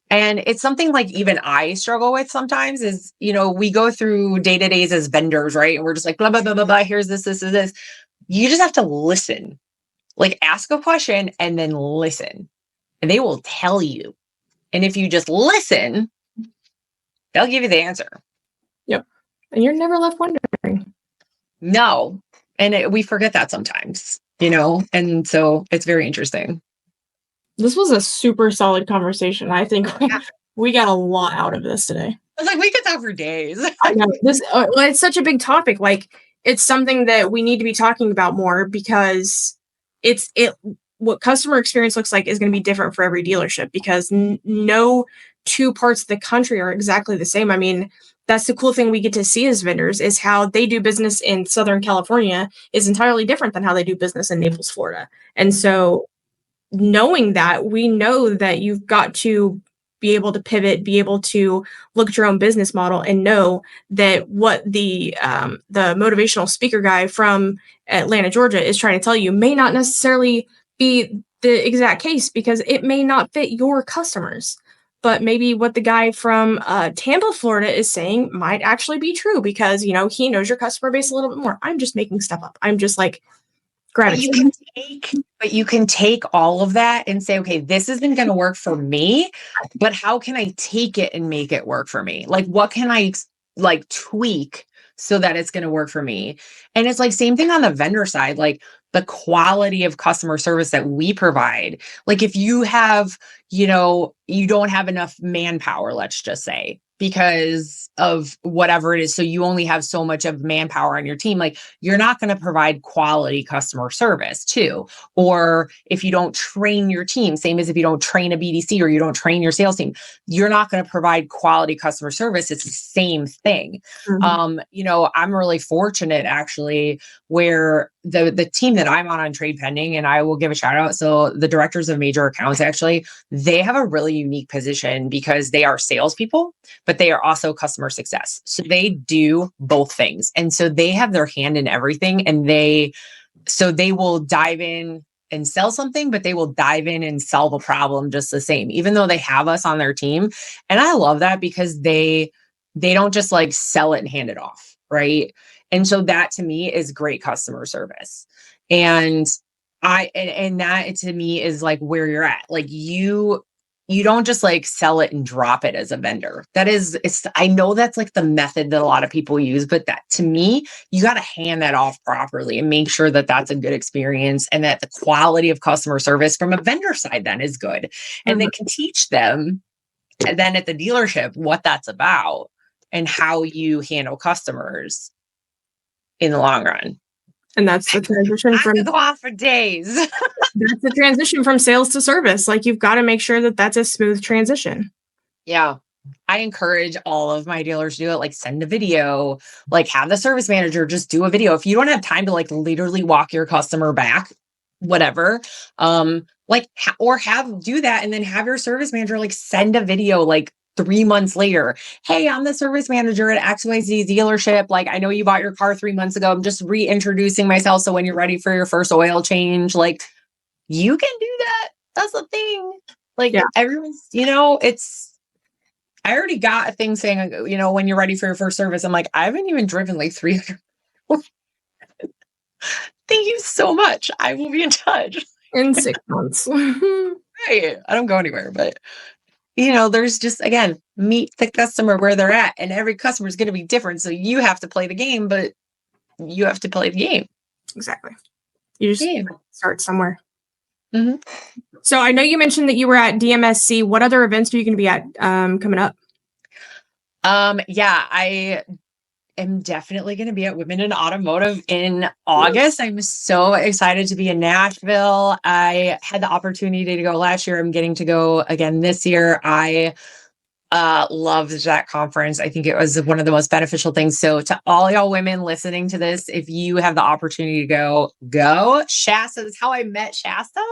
And it's something like even I struggle with sometimes is, we go through day-to-days as vendors, right? And we're just like, blah, blah, blah, blah, blah. Here's this, this, is this. You just have to listen. Like, ask a question and then listen. And they will tell you. And if you just listen, they'll give you the answer. Yep. And you're never left wondering. No. And we forget that sometimes, and so it's very interesting. This was a super solid conversation. I think we got a lot out of this today. I was like, we could talk for days. I know. It's such a big topic. Like, it's something that we need to be talking about more, because what customer experience looks like is going to be different for every dealership, because no 2 parts of the country are exactly the same. I mean, that's the cool thing we get to see as vendors, is how they do business in Southern California is entirely different than how they do business in Naples, Florida. And so knowing that, we know that you've got to be able to pivot, be able to look at your own business model, and know that what the motivational speaker guy from Atlanta, Georgia is trying to tell you may not necessarily be the exact case because it may not fit your customers. But maybe what the guy from Tampa, Florida is saying might actually be true because, you know, he knows your customer base a little bit more. I'm just making stuff up. I'm just like, But you can take all of that and say, okay, this isn't going to work for me, but how can I take it and make it work for me? Like, what can I like tweak so that it's going to work for me? And it's like, same thing on the vendor side, like the quality of customer service that we provide. Like if you have, you know, you don't have enough manpower, let's just say, because of whatever it is. So you only have so much of manpower on your team. Like you're not going to provide quality customer service too. Or if you don't train your team, same as if you don't train a BDC or you don't train your sales team, you're not going to provide quality customer service. It's the same thing. You know, I'm really fortunate actually where the team that I'm on Trade Pending, and I will give a shout out. So the directors of major accounts, actually, they have a really unique position because they are salespeople, but they are also customer success. So they do both things. And so they have their hand in everything, and they will dive in and sell something, but they will dive in and solve a problem just the same, even though they have us on their team. And I love that because they don't just like sell it and hand it off. Right. And so that to me is great customer service. And and that to me is like where you're at. Like you don't just like sell it and drop it as a vendor. I know that's like the method that a lot of people use, but that to me, you got to hand that off properly and make sure that that's a good experience and that the quality of customer service from a vendor side then is good. And they can teach them and then at the dealership what that's about and how you handle customers in the long run. And that's the transition from go on for days. That's the transition from sales to service. Like you've got to make sure that that's a smooth transition. Yeah. I encourage all of my dealers to do it. Like send a video, like have the service manager just do a video. If you don't have time to like literally walk your customer back, whatever, or do that and then have your service manager like send a video like 3 months later. Hey, I'm the service manager at XYZ dealership. Like, I know you bought your car 3 months ago. I'm just reintroducing myself. So when you're ready for your first oil change, like you can do that. That's the thing. Like everyone's, you know, I already got a thing saying, you know, when you're ready for your first service, I'm like, I haven't even driven like 300. Thank you so much. I will be in touch. In 6 months. Right. I don't go anywhere, but you know, there's just, again, meet the customer where they're at, and every customer is going to be different. So you have to play the game, but you have to play the game. Exactly. You just start somewhere. Mm-hmm. So I know you mentioned that you were at DMSC. What other events are you going to be at coming up? Yeah, I am definitely going to be at Women in Automotive in August. I'm so excited to be in Nashville. I had the opportunity to go last year. I'm getting to go again this year. I loved that conference. I think it was one of the most beneficial things. So to all y'all women listening to this, if you have the opportunity to go. Shasta is how I met Shasta.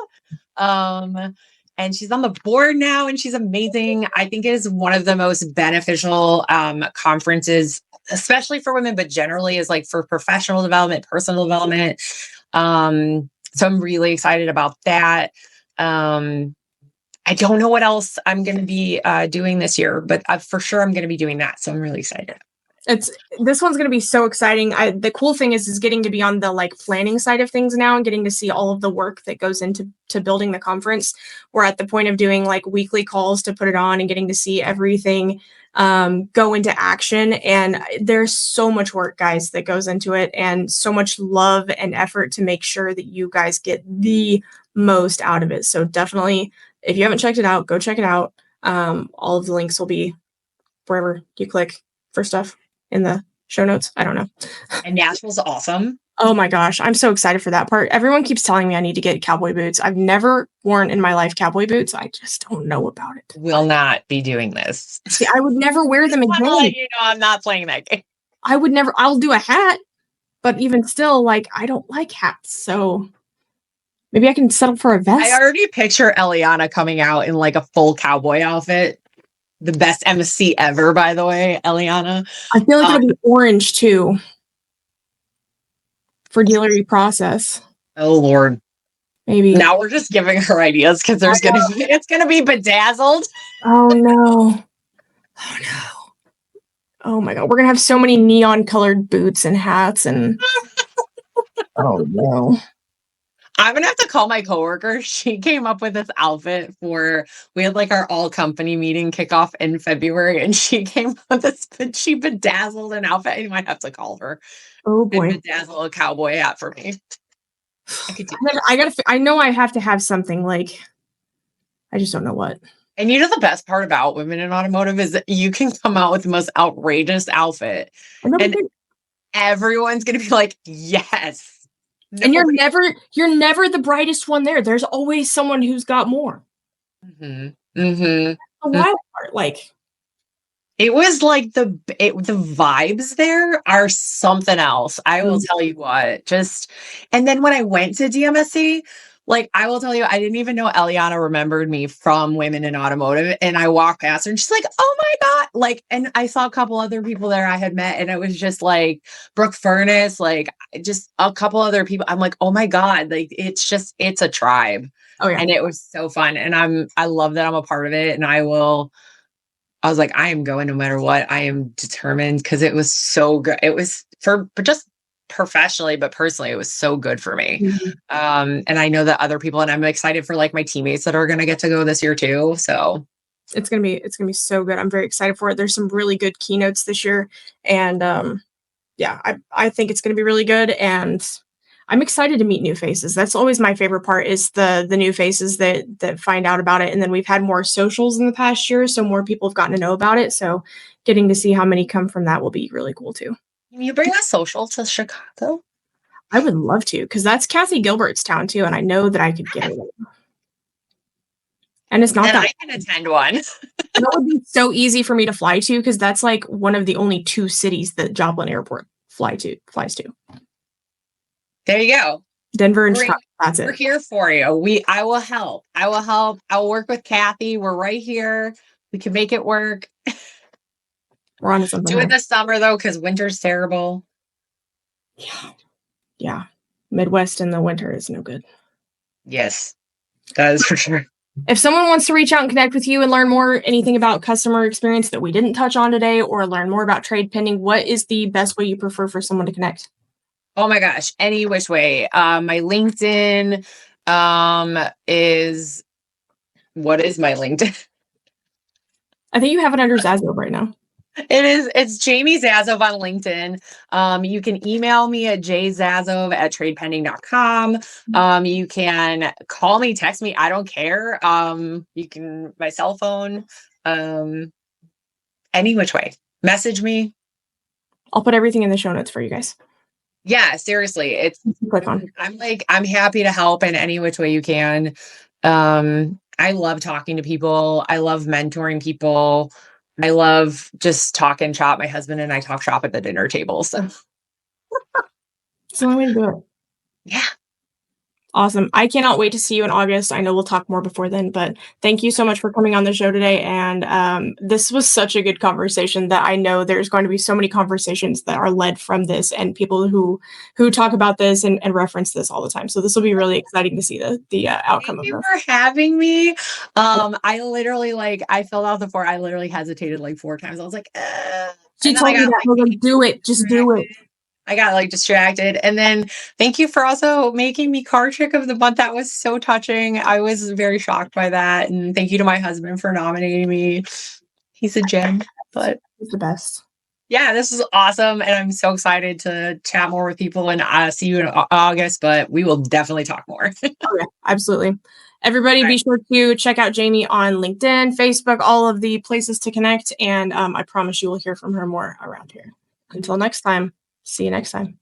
And she's on the board now and she's amazing. I think it is one of the most beneficial conferences, especially for women, but generally is like for professional development, personal development. So I'm really excited about that. I don't know what else I'm going to be doing this year, but for sure I'm going to be doing that. So I'm really excited. This one's going to be so exciting. The cool thing is getting to be on the like planning side of things now and getting to see all of the work that goes into building the conference. We're at the point of doing like weekly calls to put it on and getting to see everything go into action. And there's so much work, guys, that goes into it and so much love and effort to make sure that you guys get the most out of it. So definitely, if you haven't checked it out, go check it out. All of the links will be wherever you click for stuff in the show notes. I don't know. And Nashville's awesome. Oh my gosh. I'm so excited for that part. Everyone keeps telling me I need to get cowboy boots. I've never worn in my life cowboy boots. I just don't know about it. Will not be doing this. See, I would never wear them again. Let you know I'm not playing that game. I'll do a hat, but even still, like, I don't like hats. So maybe I can settle for a vest. I already picture Eliana coming out in like a full cowboy outfit. The best MC ever, by the way, Eliana. I feel like it'll be orange too for dealer process. Oh Lord. Maybe. Now we're just giving her ideas because it's gonna be bedazzled. Oh no. Oh no. Oh my god. We're gonna have so many neon colored boots and hats and oh no. I'm gonna have to call my coworker. She came up with this outfit we had like our all company meeting kickoff in February, and she came up with this, but she bedazzled an outfit. You might have to call her Oh and boy. bedazzle a cowboy hat for me. I could do I know I have to have something like, I just don't know what. And the best part about women in automotive is that you can come out with the most outrageous outfit, and everyone's gonna be like, yes. And you're never the brightest one there. There's always someone who's got more. The wild part, like, it was like the vibes there are something else. I will tell you what. And then when I went to DMSC, like I will tell you, I didn't even know Eliana remembered me from Women in Automotive, and I walked past her, and she's like, "Oh my god!" Like, and I saw a couple other people there I had met, and it was just like Brooke Furness, like just a couple other people. I'm like, "Oh my god!" Like it's a tribe. Oh yeah, and it was so fun, and I love that I'm a part of it, and I was like, I am going no matter what. I am determined because it was so good. It was but just professionally, but personally, it was so good for me. And I know that other people, and I'm excited for like my teammates that are going to get to go this year too. So it's gonna be so good. I'm very excited for it. There's some really good keynotes this year, and yeah, I think it's gonna be really good, and I'm excited to meet new faces. That's always my favorite part, is the new faces that find out about it. And then we've had more socials in the past year, so more people have gotten to know about it. So getting to see how many come from that will be really cool too. Can you bring a social to Chicago? I would love to, because that's Kathy Gilbert's town too, and I know that I could get it. And it's not and that I can attend one. that would be so easy for me to fly to, because that's like one of the only 2 cities that Joplin Airport flies to. There you go. Denver and Chicago. That's it. We're here for you. I will help. I will work with Kathy. We're right here. We can make it work. We're on to something. Do it this summer though, because winter's terrible. Yeah. Midwest in the winter is no good. Yes, that is for sure. If someone wants to reach out and connect with you and learn more, anything about customer experience that we didn't touch on today, or learn more about trade pending, what is the best way you prefer for someone to connect? Oh my gosh, any which way. My LinkedIn is, what is my LinkedIn? I think you have it under Zazove right now. It's Jaime Zazove on LinkedIn. You can email me at jzazove@tradepending.com. You can call me, text me. I don't care. You can, my cell phone, any which way. Message me. I'll put everything in the show notes for you guys. Yeah, seriously. Click on. I'm happy to help in any which way you can. I love talking to people. I love mentoring people. I love just talking shop. My husband and I talk shop at the dinner table. So it's the only way to do it. Yeah. Awesome. I cannot wait to see you in August. I know we'll talk more before then, but thank you so much for coming on the show today. And this was such a good conversation that I know there's going to be so many conversations that are led from this, and people who talk about this and reference this all the time. So this will be really exciting to see the outcome of this. Thank you for having me. I literally, I filled out the form. I literally hesitated like 4 times. I was like, she told me that. I was like, do it. Just do it. I got distracted. And then thank you for also making me car chick of the month. That was so touching. I was very shocked by that. And thank you to my husband for nominating me. He's a gem, but he's the best. Yeah, this is awesome. And I'm so excited to chat more with people and see you in August, but we will definitely talk more. Oh, yeah, absolutely. Everybody be sure to check out Jaime on LinkedIn, Facebook, all of the places to connect. And I promise you will hear from her more around here. Until next time. See you next time.